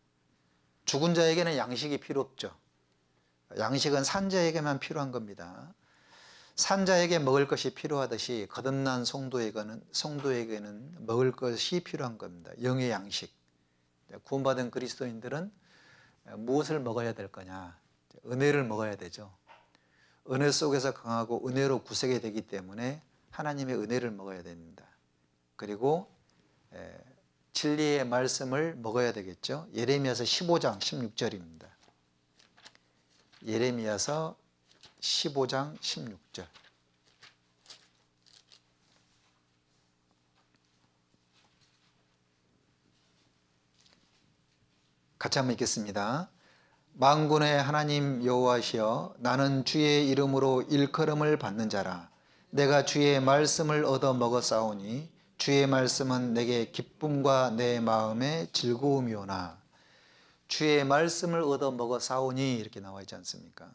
죽은 자에게는 양식이 필요 없죠. 양식은 산자에게만 필요한 겁니다. 산자에게 먹을 것이 필요하듯이 거듭난 성도에게는 먹을 것이 필요한 겁니다. 영의 양식. 구원받은 그리스도인들은 무엇을 먹어야 될 거냐? 은혜를 먹어야 되죠. 은혜 속에서 강하고 은혜로 구세게 되기 때문에 하나님의 은혜를 먹어야 됩니다. 그리고 진리의 말씀을 먹어야 되겠죠. 예레미야서 15장 16절입니다. 예레미야서 15장 16절. 같이 한번 읽겠습니다. 만군의 하나님 여호와시여, 나는 주의 이름으로 일컬음을 받는 자라. 내가 주의 말씀을 얻어 먹었사오니 주의 말씀은 내게 기쁨과 내 마음의 즐거움이오나. 주의 말씀을 얻어 먹었사오니 이렇게 나와 있지 않습니까?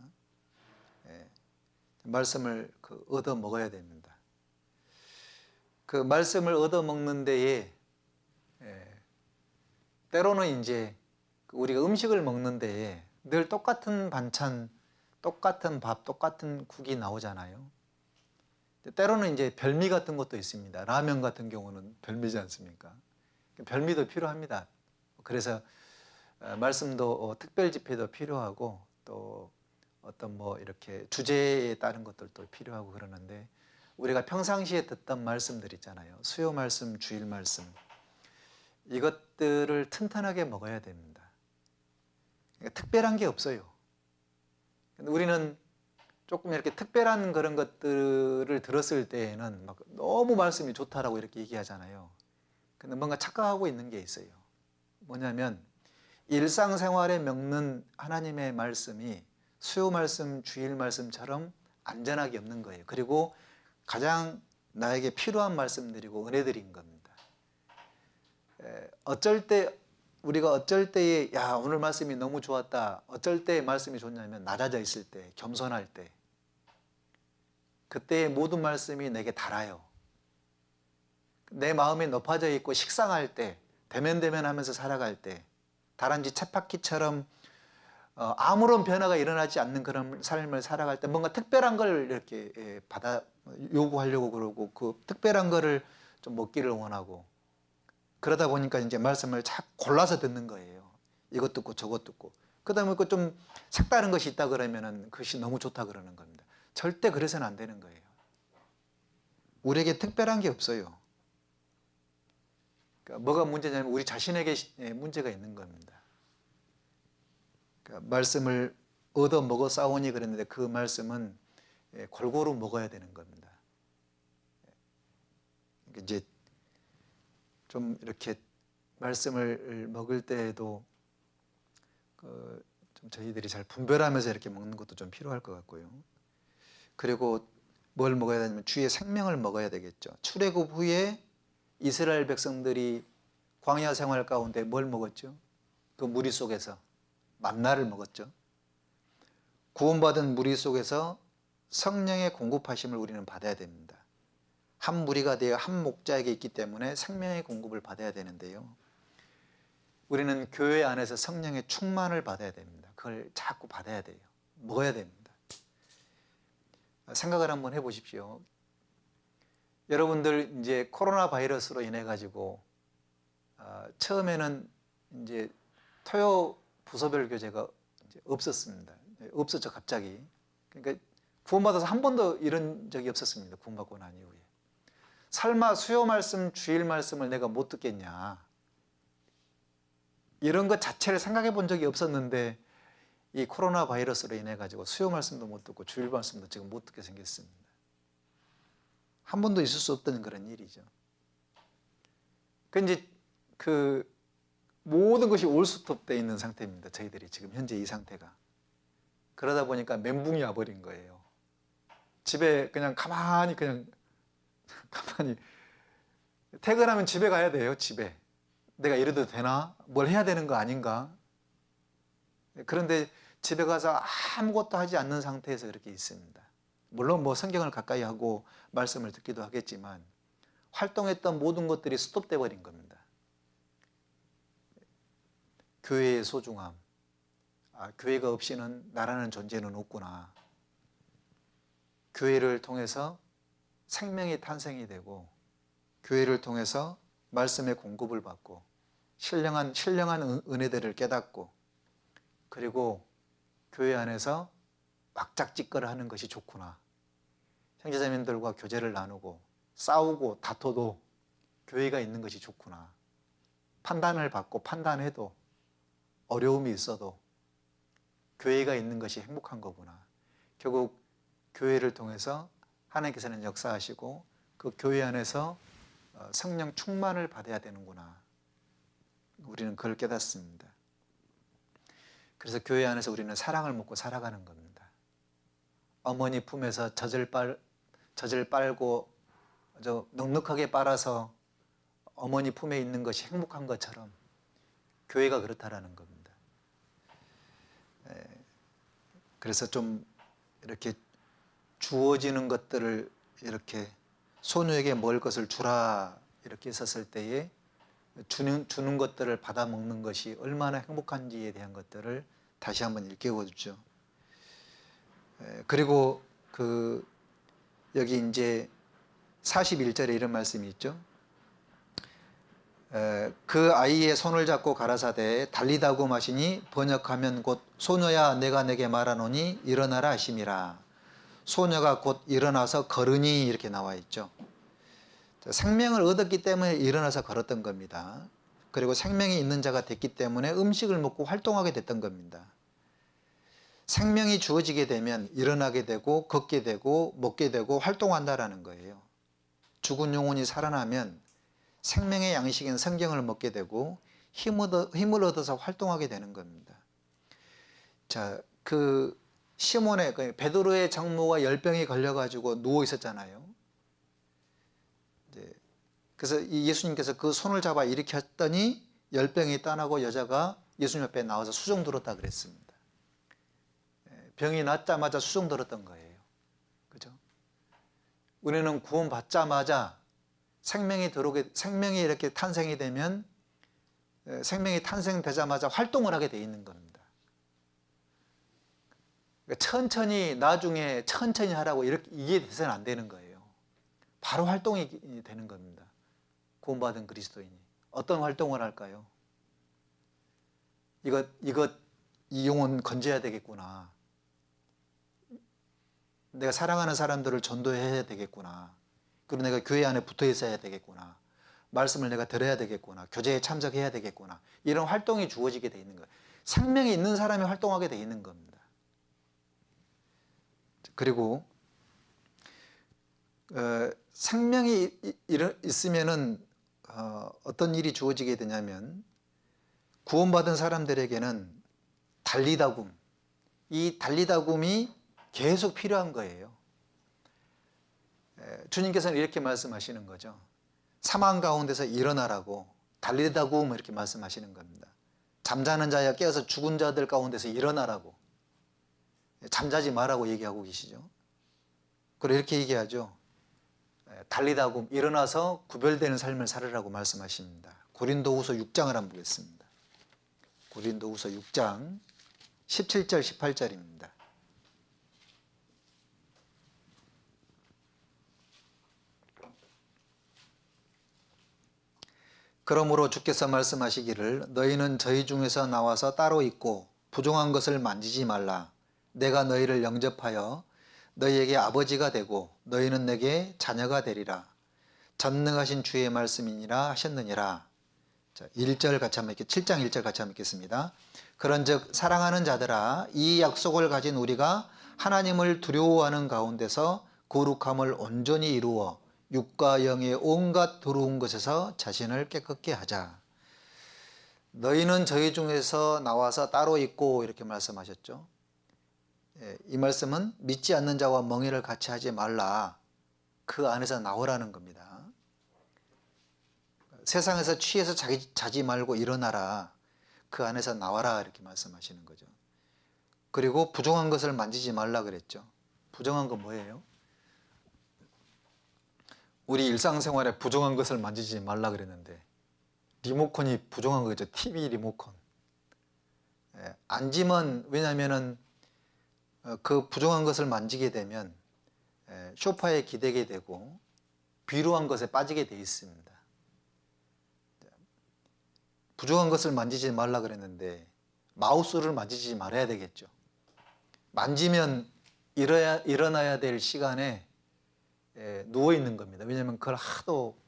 말씀을 얻어 먹어야 됩니다. 그 말씀을 얻어 먹는 데에 때로는 이제 우리가 음식을 먹는 데에 늘 똑같은 반찬, 똑같은 밥, 똑같은 국이 나오잖아요. 때로는 이제 별미 같은 것도 있습니다. 라면 같은 경우는 별미지 않습니까? 별미도 필요합니다. 그래서 말씀도 특별 집회도 필요하고 또 어떤 이렇게 주제에 따른 것들도 필요하고 그러는데, 우리가 평상시에 듣던 말씀들 있잖아요. 수요 말씀, 주일 말씀, 이것들을 튼튼하게 먹어야 됩니다. 특별한 게 없어요. 우리는 조금 이렇게 특별한 그런 것들을 들었을 때에는 막 너무 말씀이 좋다라고 이렇게 얘기하잖아요. 근데 뭔가 착각하고 있는 게 있어요. 뭐냐면 일상생활에 먹는 하나님의 말씀이 수요 말씀, 주일 말씀처럼 안전하게 없는 거예요. 그리고 가장 나에게 필요한 말씀들이고 은혜들인 겁니다. 우리가 어쩔 때에 야 오늘 말씀이 너무 좋았다, 어쩔 때 말씀이 좋냐면 낮아져 있을 때, 겸손할 때, 그때의 모든 말씀이 내게 달아요. 내 마음이 높아져 있고 식상할 때, 대면대면하면서 살아갈 때, 다람쥐 쳇바퀴처럼 아무런 변화가 일어나지 않는 그런 삶을 살아갈 때 뭔가 특별한 걸 이렇게 요구하려고 그러고, 그 특별한 거를 좀 먹기를 원하고, 그러다 보니까 이제 말씀을 잘 골라서 듣는 거예요. 이것 듣고 저것 듣고. 그 다음에 좀 색다른 것이 있다 그러면은 그것이 너무 좋다 그러는 겁니다. 절대 그래서는 안 되는 거예요. 우리에게 특별한 게 없어요. 그러니까 뭐가 문제냐면 우리 자신에게 문제가 있는 겁니다. 그러니까 말씀을 얻어 먹어 싸우니 그랬는데 그 말씀은 골고루 먹어야 되는 겁니다. 이제 좀 이렇게 말씀을 먹을 때에도 좀 저희들이 잘 분별하면서 이렇게 먹는 것도 좀 필요할 것 같고요. 그리고 뭘 먹어야 되냐면 주의 생명을 먹어야 되겠죠. 출애굽 후에 이스라엘 백성들이 광야 생활 가운데 뭘 먹었죠? 그 무리 속에서 만나를 먹었죠. 구원받은 무리 속에서 성령의 공급하심을 우리는 받아야 됩니다. 한 무리가 되어 한 목자에게 있기 때문에 생명의 공급을 받아야 되는데요. 우리는 교회 안에서 성령의 충만을 받아야 됩니다. 그걸 자꾸 받아야 돼요. 먹어야 됩니다. 생각을 한번 해보십시오. 여러분들 이제 코로나 바이러스로 인해 가지고 처음에는 이제 토요 부서별 교제가 이제 없었습니다. 없었죠, 갑자기. 그러니까 구원받아서 한 번도 이런 적이 없었습니다. 구원받고 난 이후에. 설마 수요 말씀, 주일 말씀을 내가 못 듣겠냐. 이런 것 자체를 생각해 본 적이 없었는데 이 코로나 바이러스로 인해 가지고 수요 말씀도 못 듣고 주일 말씀도 지금 못 듣게 생겼습니다. 한 번도 있을 수 없던 그런 일이죠. 그 이제 그 모든 것이 올스톱되어 있는 상태입니다. 저희들이 지금 현재 이 상태가. 그러다 보니까 멘붕이 와버린 거예요. 집에 그냥 가만히 퇴근하면 집에 가야 돼요. 집에. 내가 이래도 되나? 뭘 해야 되는 거 아닌가? 그런데 집에 가서 아무것도 하지 않는 상태에서 이렇게 있습니다. 물론 뭐 성경을 가까이 하고 말씀을 듣기도 하겠지만 활동했던 모든 것들이 스톱돼 버린 겁니다. 교회의 소중함. 교회가 없이는 나라는 존재는 없구나. 교회를 통해서 생명이 탄생이 되고 교회를 통해서 말씀의 공급을 받고 신령한 은혜들을 깨닫고 그리고 교회 안에서 막작짓거를 하는 것이 좋구나. 형제자매들과 교제를 나누고 싸우고 다퉈도 교회가 있는 것이 좋구나. 판단을 받고 판단해도 어려움이 있어도 교회가 있는 것이 행복한 거구나. 결국 교회를 통해서 하나님께서는 역사하시고 그 교회 안에서 성령 충만을 받아야 되는구나. 우리는 그걸 깨닫습니다. 그래서 교회 안에서 우리는 사랑을 먹고 살아가는 겁니다. 어머니 품에서 젖을 빨고 넉넉하게 빨아서 어머니 품에 있는 것이 행복한 것처럼 교회가 그렇다라는 겁니다. 그래서 좀 이렇게 주어지는 것들을 이렇게 소녀에게 먹을 것을 주라 이렇게 했었을 때에 주는 것들을 받아 먹는 것이 얼마나 행복한지에 대한 것들을 다시 한번 일깨워 주죠. 그리고 여기 이제 41절에 이런 말씀이 있죠. 그 아이의 손을 잡고 가라사대 달리다고 마시니 번역하면 곧 소녀야 내가 내게 말하노니 일어나라 하심이라. 소녀가 곧 일어나서 걸으니 이렇게 나와 있죠. 생명을 얻었기 때문에 일어나서 걸었던 겁니다. 그리고 생명이 있는 자가 됐기 때문에 음식을 먹고 활동하게 됐던 겁니다. 생명이 주어지게 되면 일어나게 되고 걷게 되고 먹게 되고 활동한다라는 거예요. 죽은 영혼이 살아나면 생명의 양식인 성경을 먹게 되고 힘을 얻어서 활동하게 되는 겁니다. 자, 시몬의 베드로의 장모가 열병이 걸려가지고 누워 있었잖아요. 그래서 예수님께서 그 손을 잡아 일으켰더니 열병이 떠나고 여자가 예수님 앞에 나와서 수종 들었다 그랬습니다. 병이 낫자마자 수종 들었던 거예요. 그죠? 우리는 구원받자마자 생명이 이렇게 탄생이 되면 생명이 탄생되자마자 활동을 하게 돼 있는 겁니다. 그러니까 나중에 천천히 하라고 이게 돼서는 안 되는 거예요. 바로 활동이 되는 겁니다. 구원받은 그리스도인이 어떤 활동을 할까요? 이 영혼 건져야 되겠구나. 내가 사랑하는 사람들을 전도해야 되겠구나. 그리고 내가 교회 안에 붙어 있어야 되겠구나. 말씀을 내가 들어야 되겠구나, 교제에 참석해야 되겠구나, 이런 활동이 주어지게 돼 있는 거예요. 생명이 있는 사람이 활동하게 돼 있는 겁니다. 그리고 생명이 있으면은 어떤 일이 주어지게 되냐면, 구원받은 사람들에게는 달리다굼, 이 달리다굼이 계속 필요한 거예요. 주님께서는 이렇게 말씀하시는 거죠. 사망 가운데서 일어나라고, 달리다굼 이렇게 말씀하시는 겁니다. 잠자는 자야 깨어서 죽은 자들 가운데서 일어나라고, 잠자지 말라고 얘기하고 계시죠. 그리고 이렇게 얘기하죠. 달리다굼, 일어나서 구별되는 삶을 살으라고 말씀하십니다. 고린도후서 6장을 한번 보겠습니다. 고린도후서 6장 17절 18절입니다. 그러므로 주께서 말씀하시기를 너희는 저희 중에서 나와서 따로 있고 부정한 것을 만지지 말라. 내가 너희를 영접하여 너희에게 아버지가 되고 너희는 내게 자녀가 되리라. 전능하신 주의 말씀이니라 하셨느니라. 자, 1절 같이 한번 7장 1절 같이 한번 읽겠습니다. 그런즉 사랑하는 자들아, 이 약속을 가진 우리가 하나님을 두려워하는 가운데서 거룩함을 온전히 이루어 육과 영의 온갖 더러운 것에서 자신을 깨끗게 하자. 너희는 저희 중에서 나와서 따로 있고 이렇게 말씀하셨죠. 이 말씀은 믿지 않는 자와 멍에를 같이 하지 말라, 그 안에서 나오라는 겁니다. 세상에서 취해서 자지 말고 일어나라, 그 안에서 나와라, 이렇게 말씀하시는 거죠. 그리고 부정한 것을 만지지 말라 그랬죠. 부정한 건 뭐예요? 우리 일상생활에 부정한 것을 만지지 말라 그랬는데 리모컨이 부정한 거죠. TV 리모컨. 앉으면, 왜냐하면 그 부정한 것을 만지게 되면 소파에 기대게 되고 비루한 것에 빠지게 돼 있습니다. 부정한 것을 만지지 말라 그랬는데 마우스를 만지지 말아야 되겠죠. 만지면 일어나야 될 시간에 누워 있는 겁니다. 왜냐하면 그걸 하도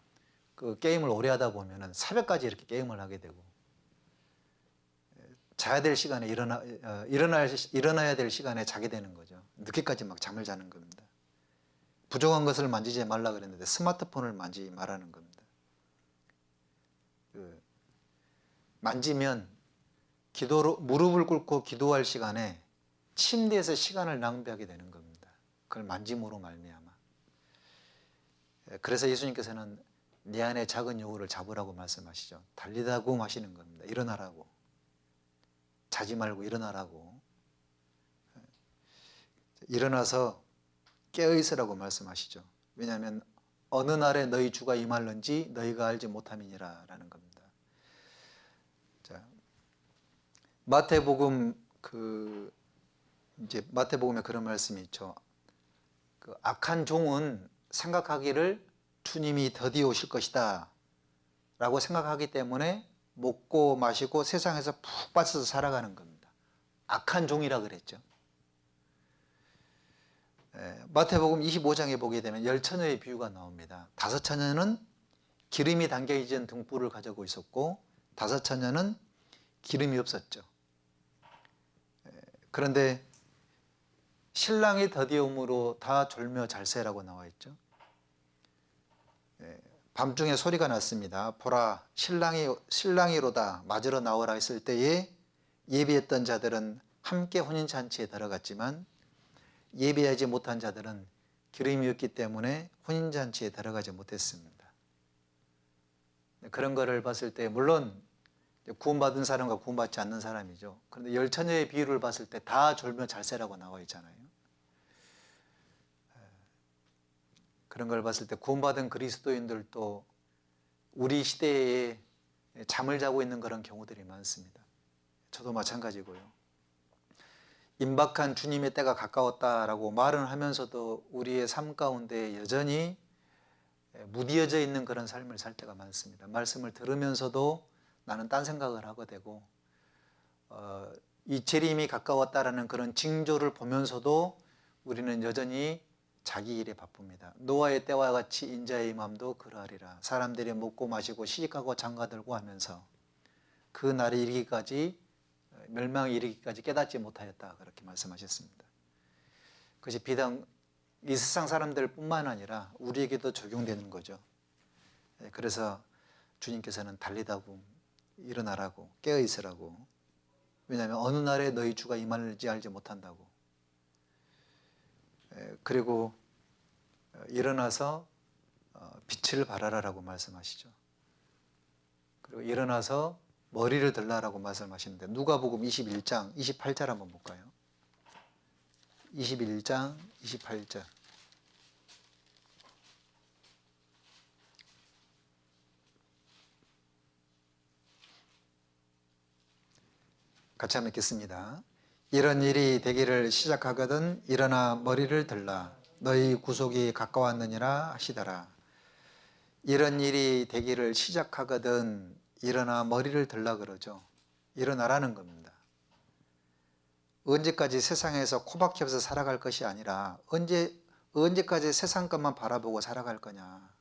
그 게임을 오래 하다 보면 새벽까지 이렇게 게임을 하게 되고, 자야 될 시간에 일어나야 될 시간에 자게 되는 거죠. 늦게까지 막 잠을 자는 겁니다. 부정한 것을 만지지 말라 그랬는데 스마트폰을 만지지 말라는 겁니다. 만지면 무릎을 꿇고 기도할 시간에 침대에서 시간을 낭비하게 되는 겁니다. 그걸 만짐으로 말미암아. 그래서 예수님께서는 내 안에 작은 여우를 잡으라고 말씀하시죠. 달리다굼 하시는 겁니다. 일어나라고. 자지 말고 일어나라고. 일어나서 깨어있으라고 말씀하시죠. 왜냐하면 어느 날에 너희 주가 임할는지 너희가 알지 못함이니라 라는 겁니다. 자, 마태복음에 그런 말씀이 있죠. 그 악한 종은 생각하기를 주님이 더디 오실 것이다 라고 생각하기 때문에 먹고 마시고 세상에서 푹 빠져서 살아가는 겁니다. 악한 종이라 그랬죠. 마태복음 25장에 보게 되면 10처녀의 비유가 나옵니다. 5처녀는 기름이 담겨 있는 등불을 가지고 있었고 5처녀는 기름이 없었죠. 그런데 신랑이 더디움으로 다 졸며 잘세라고 나와 있죠. 밤중에 소리가 났습니다. 보라, 신랑이로다, 맞으러 나오라 했을 때에 예비했던 자들은 함께 혼인잔치에 들어갔지만 예비하지 못한 자들은 기름이 없기 때문에 혼인잔치에 들어가지 못했습니다. 그런 거를 봤을 때 물론 구원받은 사람과 구원받지 않는 사람이죠. 그런데 10처녀의 비유를 봤을 때 다 졸며 잘세라고 나와 있잖아요. 그런 걸 봤을 때 구원받은 그리스도인들도 우리 시대에 잠을 자고 있는 그런 경우들이 많습니다. 저도 마찬가지고요. 임박한 주님의 때가 가까웠다라고 말은 하면서도 우리의 삶 가운데 여전히 무디어져 있는 그런 삶을 살 때가 많습니다. 말씀을 들으면서도 나는 딴 생각을 하게 되고, 이 재림이 가까웠다라는 그런 징조를 보면서도 우리는 여전히 자기 일에 바쁩니다. 노아의 때와 같이 인자의 마음도 그러하리라. 사람들이 먹고 마시고 시집가고 장가들고 하면서 그 날이 이르기까지, 멸망이 이르기까지 깨닫지 못하였다, 그렇게 말씀하셨습니다. 그것이 비단 이 세상 사람들 뿐만 아니라 우리에게도 적용되는 거죠. 그래서 주님께서는 달리다고, 일어나라고, 깨어있으라고. 왜냐하면 어느 날에 너희 주가 임할지 알지 못한다고. 그리고 일어나서 빛을 발하라라고 말씀하시죠. 그리고 일어나서 머리를 들라라고 말씀하시는데, 누가복음 21장 28절 한번 볼까요? 21장 28절. 같이 한번 읽겠습니다. 이런 일이 되기를 시작하거든 일어나 머리를 들라. 너희 구속이 가까웠느니라 하시더라. 이런 일이 되기를 시작하거든 일어나 머리를 들라 그러죠. 일어나라는 겁니다. 언제까지 세상에서 코박혀서 살아갈 것이 아니라 언제까지 세상 것만 바라보고 살아갈 거냐.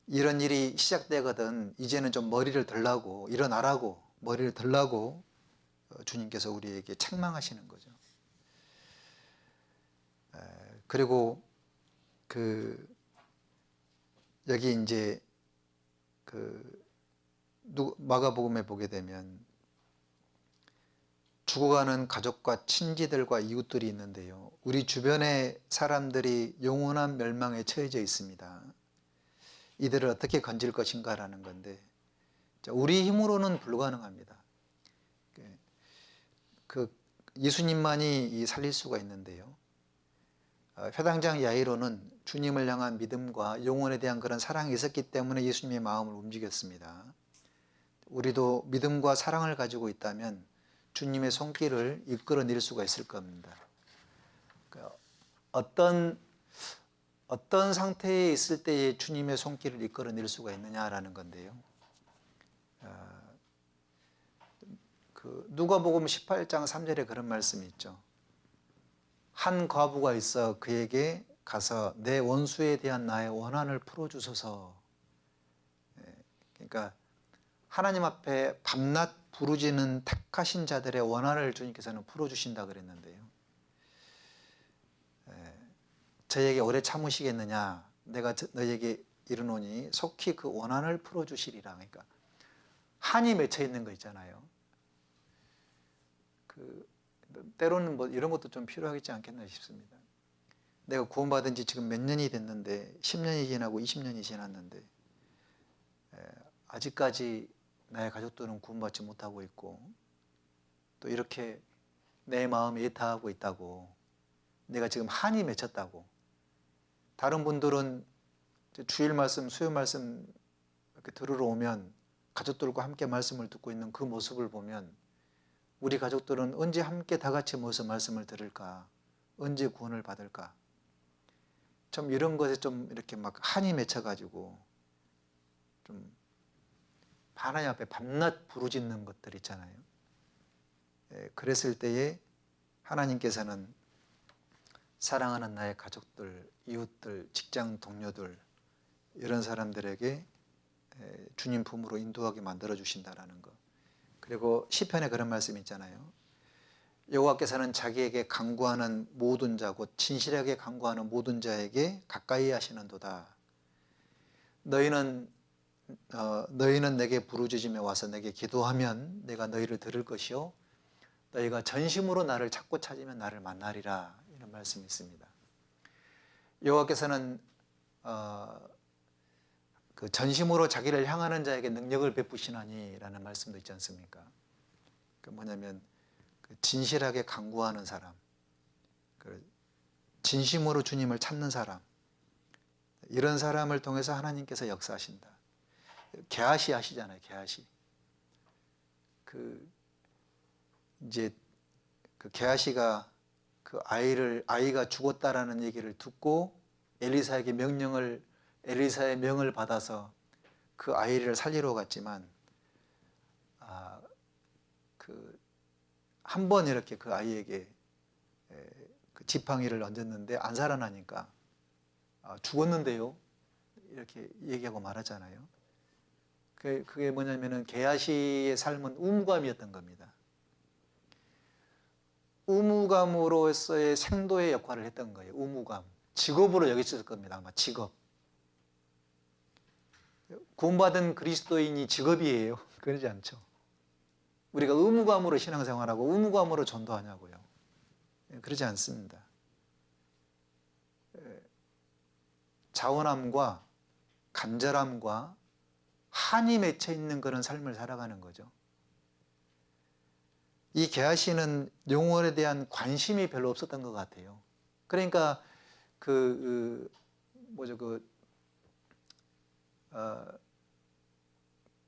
이런 일이 시작되거든 이제는 좀 머리를 들라고, 일어나라고, 머리를 들라고 주님께서 우리에게 책망하시는 거죠. 그리고 여기 이제 마가복음에 보게 되면 죽어가는 가족과 친지들과 이웃들이 있는데요. 우리 주변의 사람들이 영원한 멸망에 처해져 있습니다. 이들을 어떻게 건질 것인가라는 건데, 우리 힘으로는 불가능합니다. 예수님만이 살릴 수가 있는데요. 회당장 야이로는 주님을 향한 믿음과 영혼에 대한 그런 사랑이 있었기 때문에 예수님의 마음을 움직였습니다. 우리도 믿음과 사랑을 가지고 있다면 주님의 손길을 이끌어낼 수가 있을 겁니다. 어떤 상태에 있을 때에 주님의 손길을 이끌어낼 수가 있느냐라는 건데요. 누가복음 18장 3절에 그런 말씀이 있죠. 한 과부가 있어 그에게 가서 내 원수에 대한 나의 원한을 풀어주소서. 그러니까 하나님 앞에 밤낮 부르짖는 택하신 자들의 원한을 주님께서는 풀어주신다 그랬는데요. 저에게 오래 참으시겠느냐, 내가 너에게 이르노니 속히 그 원한을 풀어주시리라. 그러니까 한이 맺혀 있는 거 있잖아요. 때로는 뭐 이런 것도 좀 필요하겠지 않겠나 싶습니다. 내가 구원받은 지 지금 몇 년이 됐는데, 10년이 지나고 20년이 지났는데 아직까지 나의 가족들은 구원받지 못하고 있고, 또 이렇게 내 마음이 애타하고 있다고, 내가 지금 한이 맺혔다고. 다른 분들은 주일 말씀, 수요 말씀 이렇게 들으러 오면 가족들과 함께 말씀을 듣고 있는 그 모습을 보면, 우리 가족들은 언제 함께 다 같이 모여서 말씀을 들을까? 언제 구원을 받을까? 좀 이런 것에 좀 이렇게 막 한이 맺혀가지고 좀 하나님 앞에 밤낮 부르짖는 것들 있잖아요. 그랬을 때에 하나님께서는 사랑하는 나의 가족들, 이웃들, 직장 동료들, 이런 사람들에게 주님 품으로 인도하게 만들어 주신다라는 것. 그리고 시편에 그런 말씀이 있잖아요. 여호와께서는 자기에게 간구하는 모든 자고 진실하게 간구하는 모든 자에게 가까이 하시는도다. 너희는 내게 부르짖으며 와서 내게 기도하면 내가 너희를 들을 것이요 너희가 전심으로 나를 찾고 찾으면 나를 만나리라. 이런 말씀이 있습니다. 여호와께서는 그 전심으로 자기를 향하는 자에게 능력을 베푸시나니라는 말씀도 있지 않습니까? 그 뭐냐면 진실하게 간구하는 사람, 진심으로 주님을 찾는 사람, 이런 사람을 통해서 하나님께서 역사하신다. 게하시 하시잖아요. 게하시. 이제 게하시가 아이가 죽었다라는 얘기를 듣고 엘리사의 명을 받아서 그 아이를 살리러 갔지만, 한 번 이렇게 그 아이에게 그 지팡이를 얹었는데 안 살아나니까 죽었는데요 이렇게 얘기하고 말하잖아요. 그게 뭐냐면은 게하시의 삶은 우무감이었던 겁니다. 우무감으로서의 생도의 역할을 했던 거예요. 우무감. 직업으로 여겼을 겁니다. 아마 직업. 구원받은 그리스도인이 직업이에요. 그러지 않죠. 우리가 의무감으로 신앙생활하고 의무감으로 전도하냐고요. 그러지 않습니다. 자원함과 간절함과 한이 맺혀 있는 그런 삶을 살아가는 거죠. 이 게하시는 영혼에 대한 관심이 별로 없었던 것 같아요. 그러니까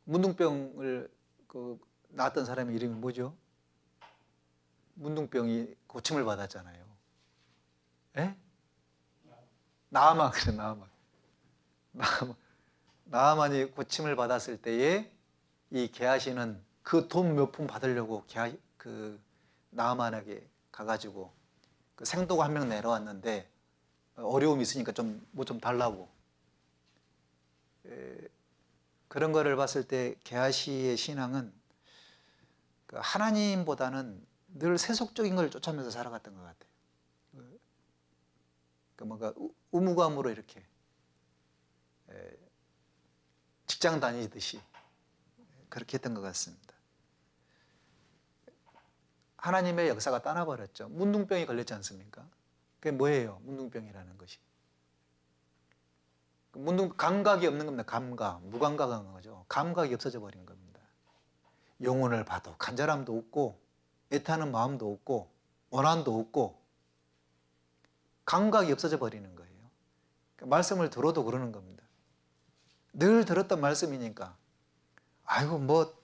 문둥병을 낳았던 사람의 이름이 뭐죠? 문둥병이 고침을 받았잖아요. 에? 나아만. 그래, 나아만이 고침을 받았을 때에 이 게하시는 그 돈 몇 푼 받으려고 나아만에게 가가지고 그 생도가 한 명 내려왔는데 어려움이 있으니까 뭐 좀 달라고. 그런 거를 봤을 때 게하시의 신앙은 하나님보다는 늘 세속적인 걸 쫓아면서 살아갔던 것 같아요. 뭔가 의무감으로 이렇게 직장 다니듯이 그렇게 했던 것 같습니다. 하나님의 역사가 떠나버렸죠. 문둥병이 걸렸지 않습니까? 그게 뭐예요? 문둥병이라는 것이. 감각이 없는 겁니다. 감각. 무감각한 거죠. 감각이 없어져 버린 겁니다. 영혼을 봐도 간절함도 없고 애타는 마음도 없고 원한도 없고 감각이 없어져 버리는 거예요. 말씀을 들어도 그러는 겁니다. 늘 들었던 말씀이니까 아이고 뭐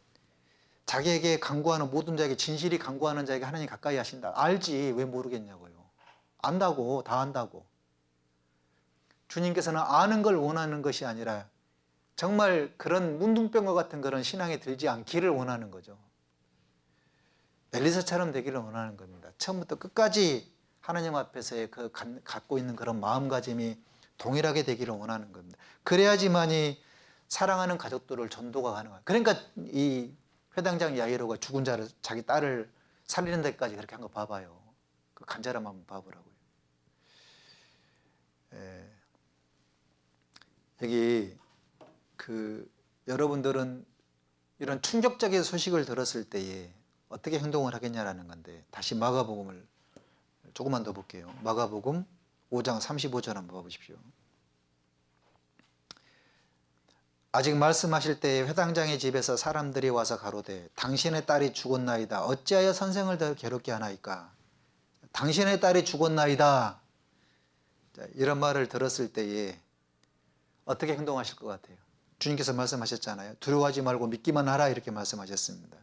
자기에게 간구하는 모든 자에게 진실이 간구하는 자에게 하나님 가까이 하신다. 알지 왜 모르겠냐고요. 안다고 다 안다고. 주님께서는 아는 걸 원하는 것이 아니라 정말 그런 문둥병과 같은 그런 신앙에 들지 않기를 원하는 거죠. 엘리사처럼 되기를 원하는 겁니다. 처음부터 끝까지 하나님 앞에서의 갖고 있는 그런 마음가짐이 동일하게 되기를 원하는 겁니다. 그래야지만이 사랑하는 가족들을 전도가 가능해요. 그러니까 이 회당장 야이로가 죽은 자를 자기 딸을 살리는 데까지 그렇게 한 거 봐봐요. 그 간절함 한번 봐보라고요. 여기 여러분들은 이런 충격적인 소식을 들었을 때에 어떻게 행동을 하겠냐라는 건데 다시 마가복음을 조금만 더 볼게요. 마가복음 5장 35절 한번 봐보십시오. 아직 말씀하실 때에 회당장의 집에서 사람들이 와서 가로되 당신의 딸이 죽었나이다. 어찌하여 선생을 더 괴롭게 하나이까? 당신의 딸이 죽었나이다. 이런 말을 들었을 때에 어떻게 행동하실 것 같아요? 주님께서 말씀하셨잖아요. 두려워하지 말고 믿기만 하라 이렇게 말씀하셨습니다.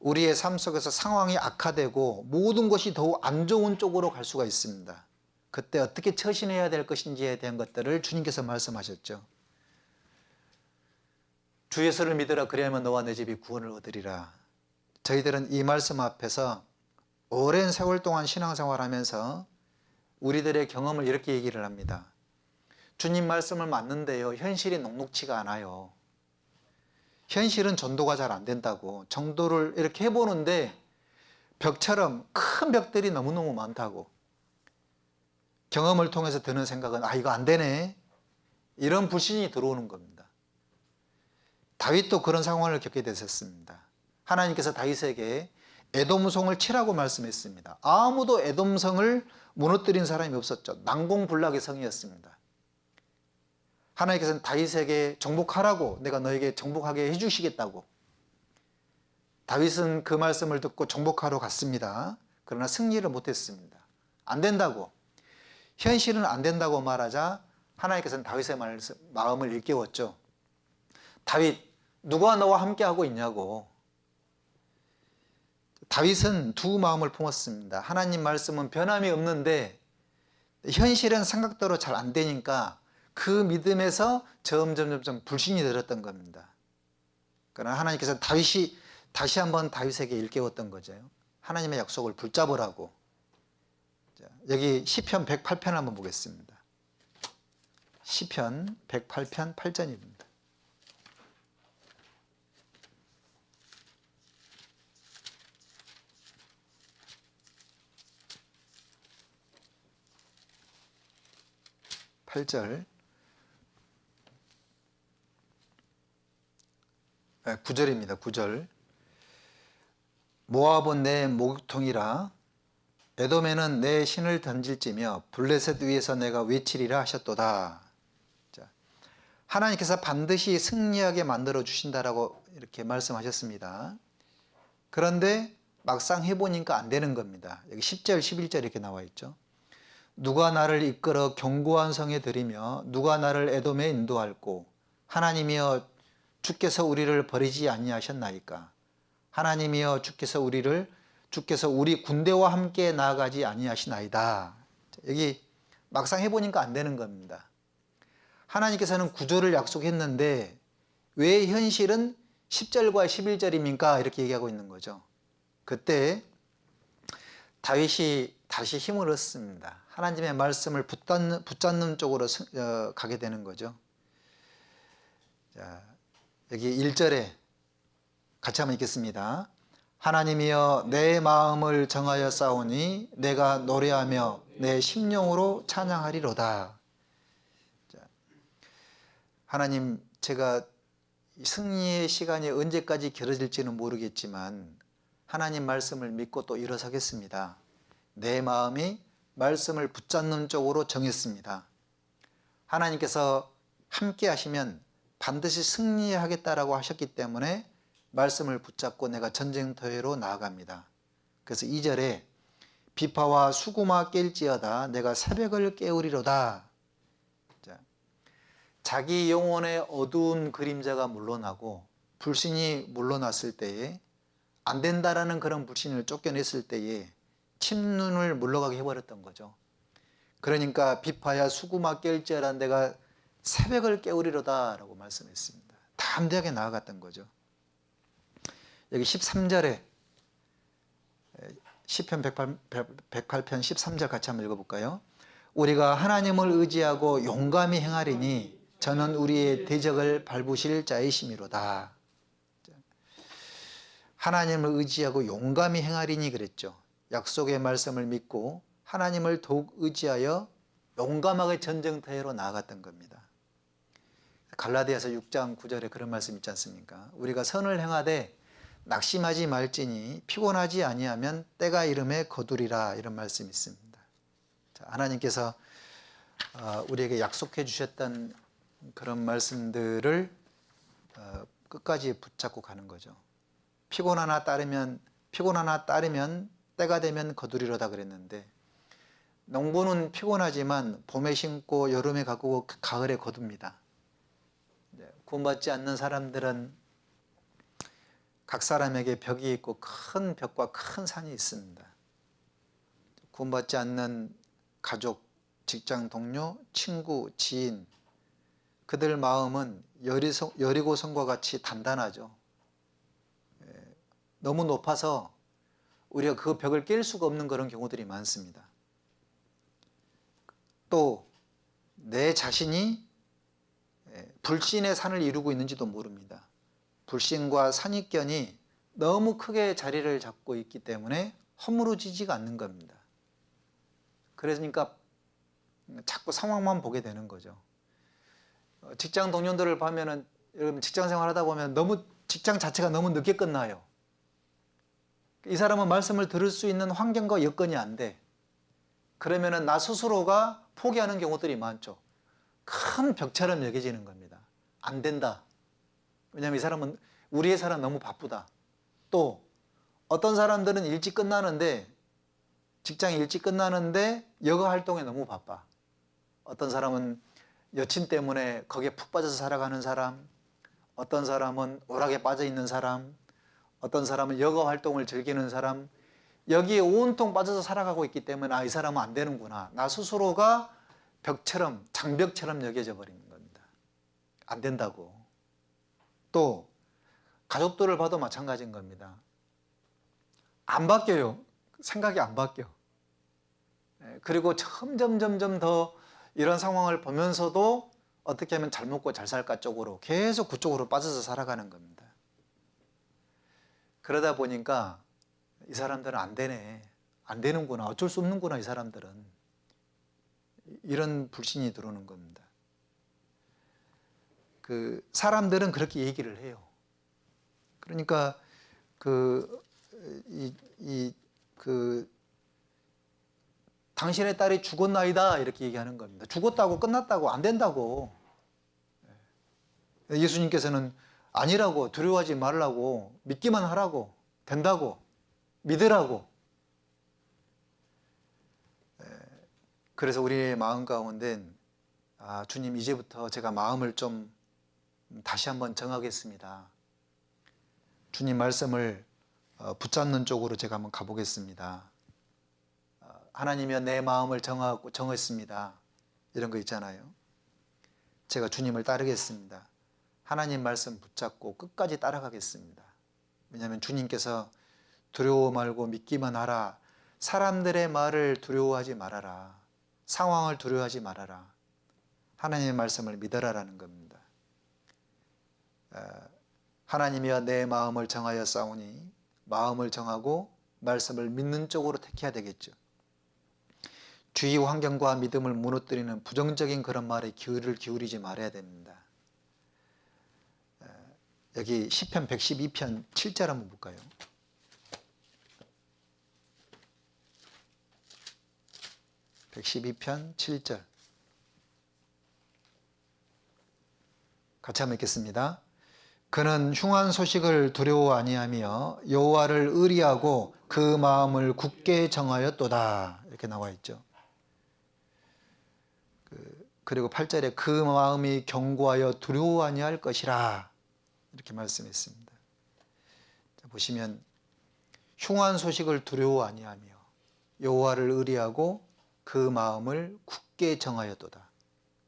우리의 삶 속에서 상황이 악화되고 모든 것이 더욱 안 좋은 쪽으로 갈 수가 있습니다. 그때 어떻게 처신해야 될 것인지에 대한 것들을 주님께서 말씀하셨죠. 주 예수를 믿으라 그리하면 너와 내 집이 구원을 얻으리라. 저희들은 이 말씀 앞에서 오랜 세월 동안 신앙생활하면서 우리들의 경험을 이렇게 얘기를 합니다. 주님 말씀을 맞는데요. 현실이 녹록치가 않아요. 현실은 전도가 잘 안 된다고. 전도를 이렇게 해보는데 벽처럼 큰 벽들이 너무너무 많다고. 경험을 통해서 드는 생각은 이거 안 되네. 이런 불신이 들어오는 겁니다. 다윗도 그런 상황을 겪게 됐었습니다. 하나님께서 다윗에게 에돔성을 치라고 말씀했습니다. 아무도 에돔성을 무너뜨린 사람이 없었죠. 난공불락의 성이었습니다. 하나님께서는 다윗에게 정복하라고 내가 너에게 정복하게 해주시겠다고. 다윗은 그 말씀을 듣고 정복하러 갔습니다. 그러나 승리를 못했습니다. 안 된다고. 현실은 안 된다고 말하자 하나님께서는 다윗의 마음을 일깨웠죠. 다윗, 누가 너와 함께하고 있냐고. 다윗은 두 마음을 품었습니다. 하나님 말씀은 변함이 없는데 현실은 생각대로 잘 안 되니까 그 믿음에서 점점 불신이 들었던 겁니다. 그러나 하나님께서 다윗이 다시 한번 다윗에게 일깨웠던 거죠. 하나님의 약속을 붙잡으라고. 여기 시편 108편 한번 보겠습니다. 시편 108편 8절입니다. 팔절 9절입니다. 9절. 모압은 내 목통이라 에돔에는 내 신을 던질지며 블레셋 위에서 내가 외치리라 하셨도다. 자, 하나님께서 반드시 승리하게 만들어 주신다라고 이렇게 말씀하셨습니다. 그런데 막상 해보니까 안 되는 겁니다. 여기 10절, 11절 이렇게 나와 있죠. 누가 나를 이끌어 견고한 성에 들이며 누가 나를 에돔에 인도할꼬. 하나님이여 주께서 우리를 버리지 아니하셨나이까. 하나님이여 주께서 우리 군대와 함께 나아가지 아니하시나이다. 여기 막상 해보니까 안 되는 겁니다. 하나님께서는 구조를 약속했는데 왜 현실은 10절과 11절입니까? 이렇게 얘기하고 있는 거죠. 그때 다윗이 다시 힘을 얻습니다. 하나님의 말씀을 붙잡는 쪽으로 가게 되는 거죠. 자, 여기 1절에 같이 한번 읽겠습니다. 하나님이여 내 마음을 정하여 싸우니 내가 노래하며 내 심령으로 찬양하리로다. 자, 하나님, 제가 승리의 시간이 언제까지 길어질지는 모르겠지만 하나님 말씀을 믿고 또 일어서겠습니다. 내 마음이 말씀을 붙잡는 쪽으로 정했습니다. 하나님께서 함께 하시면 반드시 승리하겠다라고 하셨기 때문에 말씀을 붙잡고 내가 전쟁터로 나아갑니다. 그래서 2절에 비파와 수구마 깰지어다 내가 새벽을 깨우리로다. 자, 자기 영혼의 어두운 그림자가 물러나고 불신이 물러났을 때에 안 된다라는 그런 불신을 쫓겨냈을 때에 침눈을 물러가게 해버렸던 거죠. 그러니까 비파야 수구마 깰지어다 내가 새벽을 깨우리로다 라고 말씀했습니다. 담대하게 나아갔던 거죠. 여기 13절에 시편 108편 13절 같이 한번 읽어볼까요? 우리가 하나님을 의지하고 용감히 행하리니 저는 우리의 대적을 밟으실 자이심이로다. 하나님을 의지하고 용감히 행하리니 그랬죠. 약속의 말씀을 믿고 하나님을 더욱 의지하여 용감하게 전쟁터로 나아갔던 겁니다. 갈라디아서 6장 9절에 그런 말씀 있지 않습니까? 우리가 선을 행하되 낙심하지 말지니 피곤하지 아니하면 때가 이름에 거두리라, 이런 말씀이 있습니다. 자, 하나님께서 우리에게 약속해 주셨던 그런 말씀들을 끝까지 붙잡고 가는 거죠. 피곤하나 따르면 때가 되면 거두리로다 그랬는데, 농부는 피곤하지만 봄에 심고 여름에 가꾸고 가을에 거둡니다. 구원받지 않는 사람들은 각 사람에게 벽이 있고 큰 벽과 큰 산이 있습니다. 구원받지 않는 가족, 직장 동료, 친구, 지인, 그들 마음은 여리고성과 같이 단단하죠. 너무 높아서 우리가 그 벽을 깰 수가 없는 그런 경우들이 많습니다. 또 내 자신이 불신의 산을 이루고 있는지도 모릅니다. 불신과 선입견이 너무 크게 자리를 잡고 있기 때문에 허물어지지가 않는 겁니다. 그러니까 자꾸 상황만 보게 되는 거죠. 직장 동료들을 보면은, 여러분 직장 생활하다 보면 너무 직장 자체가 너무 늦게 끝나요. 이 사람은 말씀을 들을 수 있는 환경과 여건이 안 돼. 그러면은 나 스스로가 포기하는 경우들이 많죠. 큰 벽처럼 여겨지는 겁니다. 안 된다. 왜냐하면 이 사람은, 우리 회사는 너무 바쁘다. 또 어떤 사람들은 일찍 끝나는데, 직장이 일찍 끝나는데 여가 활동에 너무 바빠. 어떤 사람은 여친 때문에 거기에 푹 빠져서 살아가는 사람, 어떤 사람은 오락에 빠져 있는 사람, 어떤 사람은 여가 활동을 즐기는 사람, 여기에 온통 빠져서 살아가고 있기 때문에 이 사람은 안 되는구나. 나 스스로가 벽처럼, 장벽처럼 여겨져 버리는 겁니다. 안 된다고. 또 가족들을 봐도 마찬가지인 겁니다. 안 바뀌어요. 생각이 안 바뀌어. 그리고 점점 더 이런 상황을 보면서도 어떻게 하면 잘 먹고 잘 살까 쪽으로 계속 그쪽으로 빠져서 살아가는 겁니다. 그러다 보니까 이 사람들은 안 되네, 안 되는구나, 어쩔 수 없는구나, 이 사람들은. 이런 불신이 들어오는 겁니다. 그 사람들은 그렇게 얘기를 해요. 그러니까 당신의 딸이 죽었나이다 이렇게 얘기하는 겁니다. 죽었다고 끝났다고 안 된다고. 예수님께서는 아니라고, 두려워하지 말라고, 믿기만 하라고, 된다고, 믿으라고. 그래서 우리의 마음 가운데 주님, 이제부터 제가 마음을 좀 다시 한번 정하겠습니다. 주님 말씀을 붙잡는 쪽으로 제가 한번 가보겠습니다. 하나님이여 내 마음을 정했습니다. 이런 거 있잖아요. 제가 주님을 따르겠습니다. 하나님 말씀 붙잡고 끝까지 따라가겠습니다. 왜냐하면 주님께서 두려워 말고 믿기만 하라. 사람들의 말을 두려워하지 말아라. 상황을 두려워하지 말아라. 하나님의 말씀을 믿어라라는 겁니다. 하나님이여 내 마음을 정하여 싸우니 마음을 정하고 말씀을 믿는 쪽으로 택해야 되겠죠. 주위 환경과 믿음을 무너뜨리는 부정적인 그런 말에 귀를 기울이지 말아야 됩니다. 여기 시편 112편 7절 한번 볼까요? (112편) 7절 같이 한번 읽겠습니다. 그는 흉한 소식을 두려워 아니하며 여호와를 의리하고 그 마음을 굳게 정하였도다. 이렇게 나와 있죠. 그리고 8절에 그 마음이 견고하여 두려워 아니할 것이라 이렇게 말씀했습니다. 자, 보시면 흉한 소식을 두려워 아니하며 여호와를 의리하고 그 마음을 굳게 정하였도다.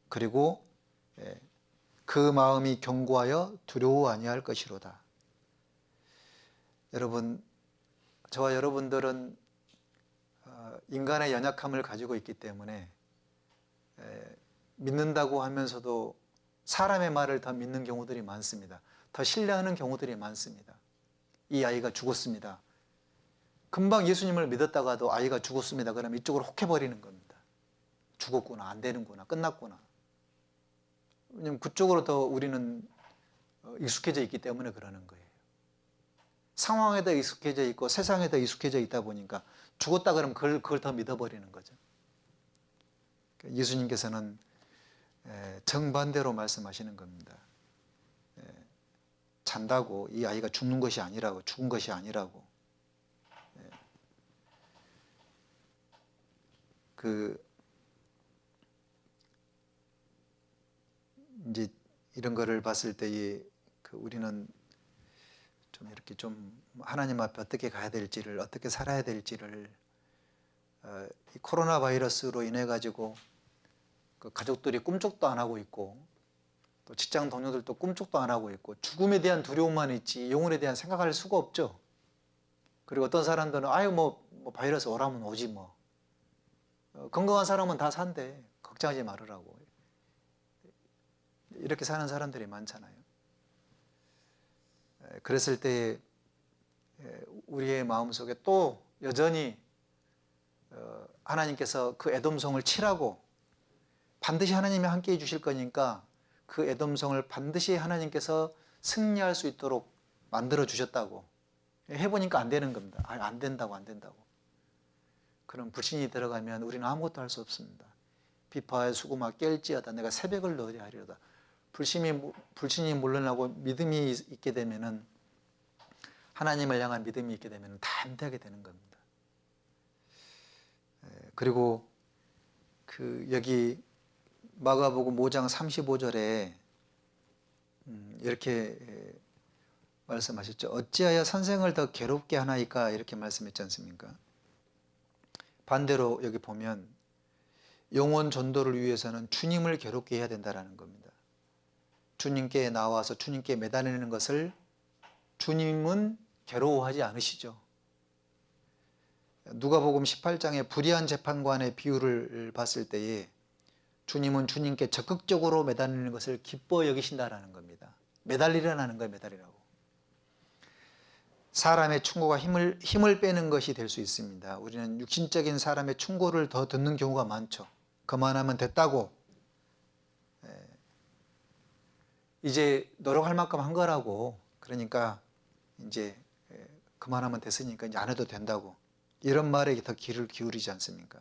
그리고 그 마음이 견고하여 두려워 아니할 것이로다. 여러분, 저와 여러분들은 인간의 연약함을 가지고 있기 때문에 믿는다고 하면서도 사람의 말을 더 믿는 경우들이 많습니다. 더 신뢰하는 경우들이 많습니다. 이 아이가 죽었습니다. 금방 예수님을 믿었다가도 아이가 죽었습니다. 그러면 이쪽으로 혹해버리는 겁니다. 죽었구나, 안 되는구나, 끝났구나. 왜냐하면 그쪽으로 더 우리는 익숙해져 있기 때문에 그러는 거예요. 상황에 더 익숙해져 있고 세상에 더 익숙해져 있다 보니까 죽었다 그러면 그걸 더 믿어버리는 거죠. 예수님께서는 정반대로 말씀하시는 겁니다. 잔다고 이 아이가 죽는 것이 아니라고, 죽은 것이 아니라고. 이제 이런 거를 봤을 때에 우리는 좀 이렇게 좀 하나님 앞에 어떻게 가야 될지를, 어떻게 살아야 될지를, 이 코로나 바이러스로 인해 가지고 그 가족들이 꿈쩍도 안 하고 있고, 또 직장 동료들도 꿈쩍도 안 하고 있고, 죽음에 대한 두려움만 있지 영혼에 대한 생각할 수가 없죠. 그리고 어떤 사람들은 아유 뭐 바이러스 오라면 오지 뭐, 건강한 사람은 다 산대, 걱정하지 말으라고. 이렇게 사는 사람들이 많잖아요. 그랬을 때 우리의 마음속에 또 여전히 하나님께서 그 에돔성을 치라고, 반드시 하나님이 함께 해주실 거니까 그 에돔성을 반드시 하나님께서 승리할 수 있도록 만들어 주셨다고 해보니까 안 되는 겁니다. 안 된다고. 그런 불신이 들어가면 우리는 아무것도 할 수 없습니다. 비파의 수고마 깰지어다 내가 새벽을 너희 하리로다. 불신이 물러나고 믿음이 있게 되면은, 하나님을 향한 믿음이 있게 되면 담대하게 되는 겁니다. 그리고 여기 마가복음 5장 35절에 이렇게 말씀하셨죠. 어찌하여 선생을 더 괴롭게 하나이까, 이렇게 말씀했지 않습니까? 반대로 여기 보면 영혼 전도를 위해서는 주님을 괴롭게 해야 된다는 겁니다. 주님께 나와서 주님께 매달리는 것을 주님은 괴로워하지 않으시죠. 누가복음 18장의 불의한 재판관의 비유를 봤을 때에 주님은 주님께 적극적으로 매달리는 것을 기뻐 여기신다라는 겁니다. 매달리라는 거예요, 매달리라고. 사람의 충고가 힘을 빼는 것이 될 수 있습니다. 우리는 육신적인 사람의 충고를 더 듣는 경우가 많죠. 그만하면 됐다고, 이제 노력할 만큼 한 거라고, 그러니까 이제 그만하면 됐으니까 이제 안 해도 된다고, 이런 말에 더 귀를 기울이지 않습니까?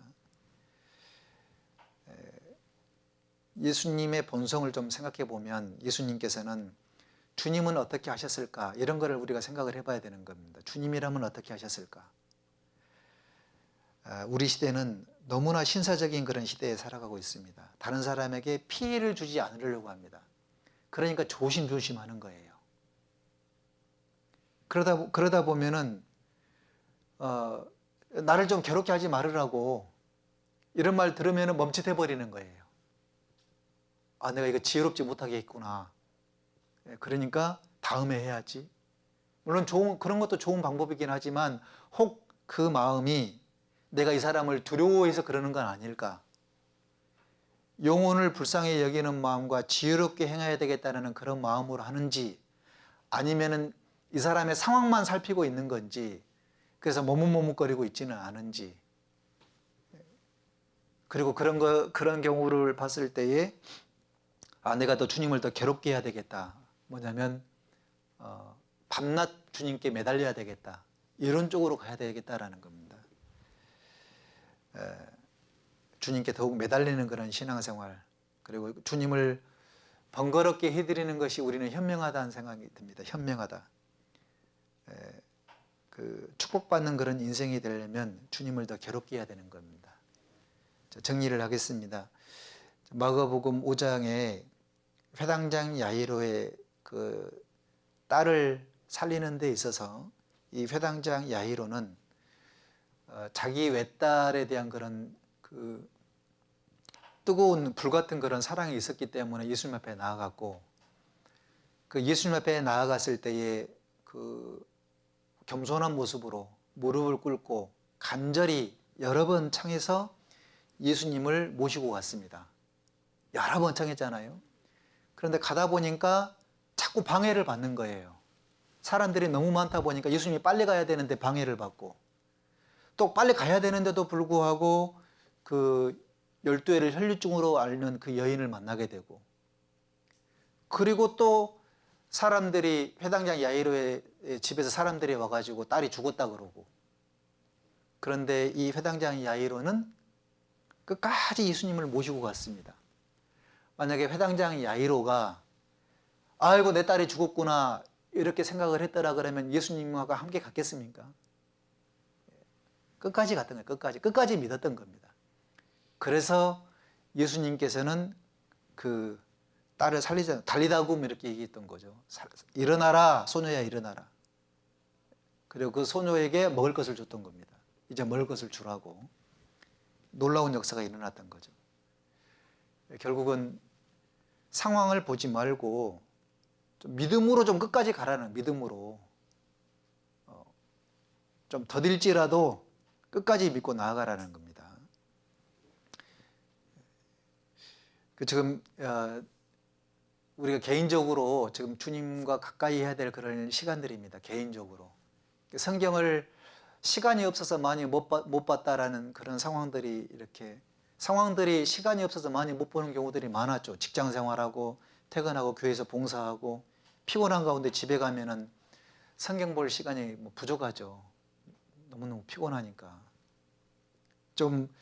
예수님의 본성을 좀 생각해 보면 예수님께서는 주님은 어떻게 하셨을까, 이런 거를 우리가 생각을 해봐야 되는 겁니다. 주님이라면 어떻게 하셨을까? 우리 시대는 너무나 신사적인 그런 시대에 살아가고 있습니다. 다른 사람에게 피해를 주지 않으려고 합니다. 그러니까 조심조심하는 거예요. 그러다 보면은 나를 좀 괴롭게 하지 말으라고 이런 말 들으면 멈칫해 버리는 거예요. 아, 내가 이거 지혜롭지 못하게 했구나. 그러니까 다음에 해야지. 물론 그런 것도 좋은 방법이긴 하지만 혹 그 마음이 내가 이 사람을 두려워해서 그러는 건 아닐까? 영혼을 불쌍히 여기는 마음과 지혜롭게 행해야 되겠다는 그런 마음으로 하는지, 아니면은 이 사람의 상황만 살피고 있는 건지, 그래서 머뭇머뭇거리고 있지는 않은지. 그리고 그런 경우를 봤을 때에 내가 더 주님을 더 괴롭게 해야 되겠다. 뭐냐면 밤낮 주님께 매달려야 되겠다. 이런 쪽으로 가야 되겠다라는 겁니다. 주님께 더욱 매달리는 그런 신앙생활, 그리고 주님을 번거롭게 해드리는 것이 우리는 현명하다는 생각이 듭니다. 현명하다. 축복받는 그런 인생이 되려면 주님을 더 괴롭게 해야 되는 겁니다. 정리를 하겠습니다. 마가복음 5장에 회당장 야이로의 그 딸을 살리는 데 있어서 이 회당장 야이로는 자기 외딸에 대한 그런 그 뜨거운 불같은 그런 사랑이 있었기 때문에 예수님 앞에 나아갔고, 그 예수님 앞에 나아갔을 때에 그 겸손한 모습으로 무릎을 꿇고 간절히 여러 번 청해서 예수님을 모시고 갔습니다. 여러 번 청했잖아요. 그런데 가다 보니까 자꾸 방해를 받는 거예요. 사람들이 너무 많다 보니까 예수님이 빨리 가야 되는데 방해를 받고, 또 빨리 가야 되는데도 불구하고 그 12회를 혈류증으로 앓는 그 여인을 만나게 되고, 그리고 또 사람들이 회당장 야이로의 집에서 사람들이 와가지고 딸이 죽었다 그러고, 그런데 이 회당장 야이로는 끝까지 예수님을 모시고 갔습니다. 만약에 회당장 야이로가 아이고 내 딸이 죽었구나 이렇게 생각을 했더라 그러면 예수님과 함께 갔겠습니까? 끝까지 갔던 거예요. 끝까지 믿었던 겁니다. 그래서 예수님께서는 그 딸을 살리자, 달리다굼 이렇게 얘기했던 거죠. 일어나라 소녀야 일어나라. 그리고 그 소녀에게 먹을 것을 줬던 겁니다. 이제 먹을 것을 주라고. 놀라운 역사가 일어났던 거죠. 결국은 상황을 보지 말고 좀 믿음으로 좀 끝까지 가라는, 믿음으로 좀 더딜지라도 끝까지 믿고 나아가라는 겁니다. 지금 우리가 개인적으로 지금 주님과 가까이 해야 될 그런 시간들입니다. 개인적으로 성경을 시간이 없어서 많이 못 봤다라는 그런 상황들이 시간이 없어서 많이 못 보는 경우들이 많았죠. 직장 생활하고 퇴근하고 교회에서 봉사하고 피곤한 가운데 집에 가면은 성경 볼 시간이 부족하죠. 너무너무 피곤하니까. 좀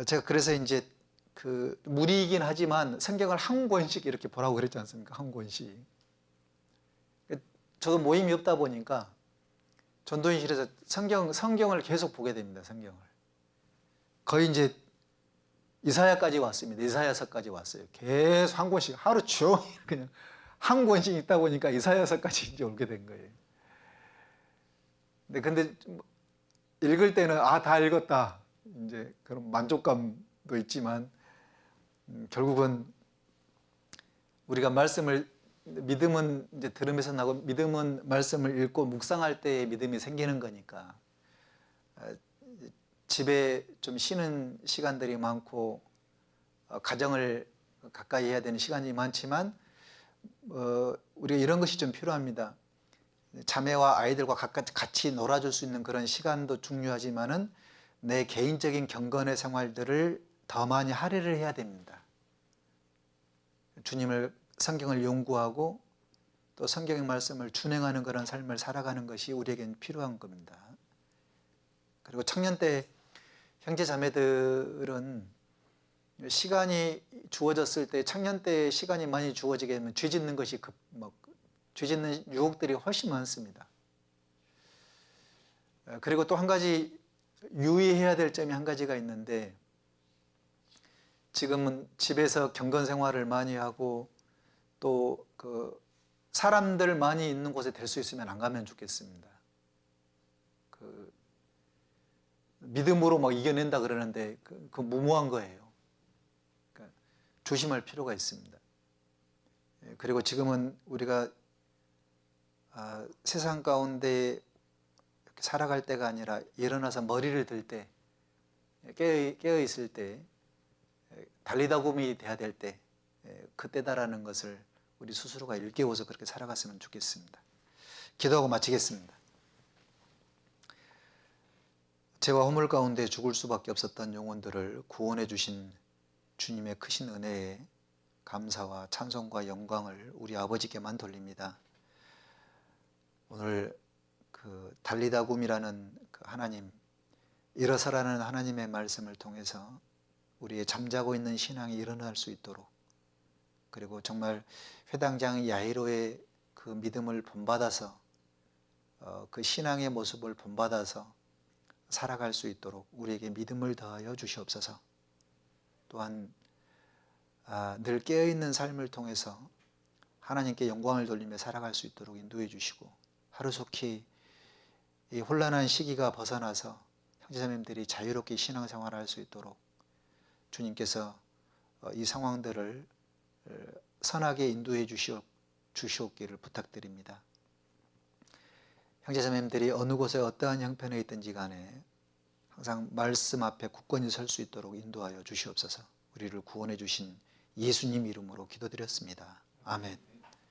제가 그래서 이제 그 무리이긴 하지만 성경을 한 권씩 이렇게 보라고 그랬지 않습니까? 한 권씩. 저도 모임이 없다 보니까 전도인실에서 성경을 계속 보게 됩니다. 성경을. 거의 이제 이사야까지 왔습니다. 이사야서까지 왔어요. 계속 한 권씩 하루 종일 그냥 한 권씩 읽다 보니까 이사야서까지 이제 오게 된 거예요. 근데 읽을 때는 다 읽었다. 이제 그런 만족감도 있지만 결국은 우리가 믿음은 이제 들으면서 나고, 믿음은 말씀을 읽고 묵상할 때에 믿음이 생기는 거니까 집에 좀 쉬는 시간들이 많고 가정을 가까이 해야 되는 시간이 많지만 우리가 이런 것이 좀 필요합니다. 자매와 아이들과 같이 놀아줄 수 있는 그런 시간도 중요하지만은 내 개인적인 경건의 생활들을 더 많이 할애를 해야 됩니다. 주님을 성경을 연구하고 또 성경의 말씀을 준행하는 그런 삶을 살아가는 것이 우리에겐 필요한 겁니다. 그리고 청년 때 형제 자매들은 시간이 주어졌을 때 청년 때 시간이 많이 주어지게 되면 죄 짓는 것이 죄 짓는 유혹들이 훨씬 많습니다. 그리고 또 한 가지 유의해야 될 점이 한 가지가 있는데, 지금은 집에서 경건 생활을 많이 하고 또 사람들 많이 있는 곳에 될 수 있으면 안 가면 좋겠습니다. 믿음으로 이겨낸다 그러는데 그 무모한 거예요. 그러니까 조심할 필요가 있습니다. 그리고 지금은 우리가 세상 가운데 이렇게 살아갈 때가 아니라 일어나서 머리를 들 때, 깨어 있을 때, 달리다곰이 돼야 될 때, 그때다라는 것을 우리 스스로가 일깨워서 그렇게 살아갔으면 좋겠습니다. 기도하고 마치겠습니다. 죄와 허물 가운데 죽을 수밖에 없었던 영혼들을 구원해 주신 주님의 크신 은혜에 감사와 찬송과 영광을 우리 아버지께만 돌립니다. 오늘 달리다굼이라는 하나님, 일어서라는 하나님의 말씀을 통해서 우리의 잠자고 있는 신앙이 일어날 수 있도록, 그리고 정말 회당장 야이로의 그 믿음을 본받아서 그 신앙의 모습을 본받아서 살아갈 수 있도록 우리에게 믿음을 더하여 주시옵소서. 또한 늘 깨어있는 삶을 통해서 하나님께 영광을 돌리며 살아갈 수 있도록 인도해 주시고, 하루속히 이 혼란한 시기가 벗어나서 형제자매님들이 자유롭게 신앙생활을 할 수 있도록 주님께서 이 상황들을 선하게 인도해 주시옵기를 부탁드립니다. 형제자매님들이 어느 곳에 어떠한 형편에 있든지 간에 항상 말씀 앞에 굳건히 설 수 있도록 인도하여 주시옵소서. 우리를 구원해 주신 예수님 이름으로 기도드렸습니다. 아멘.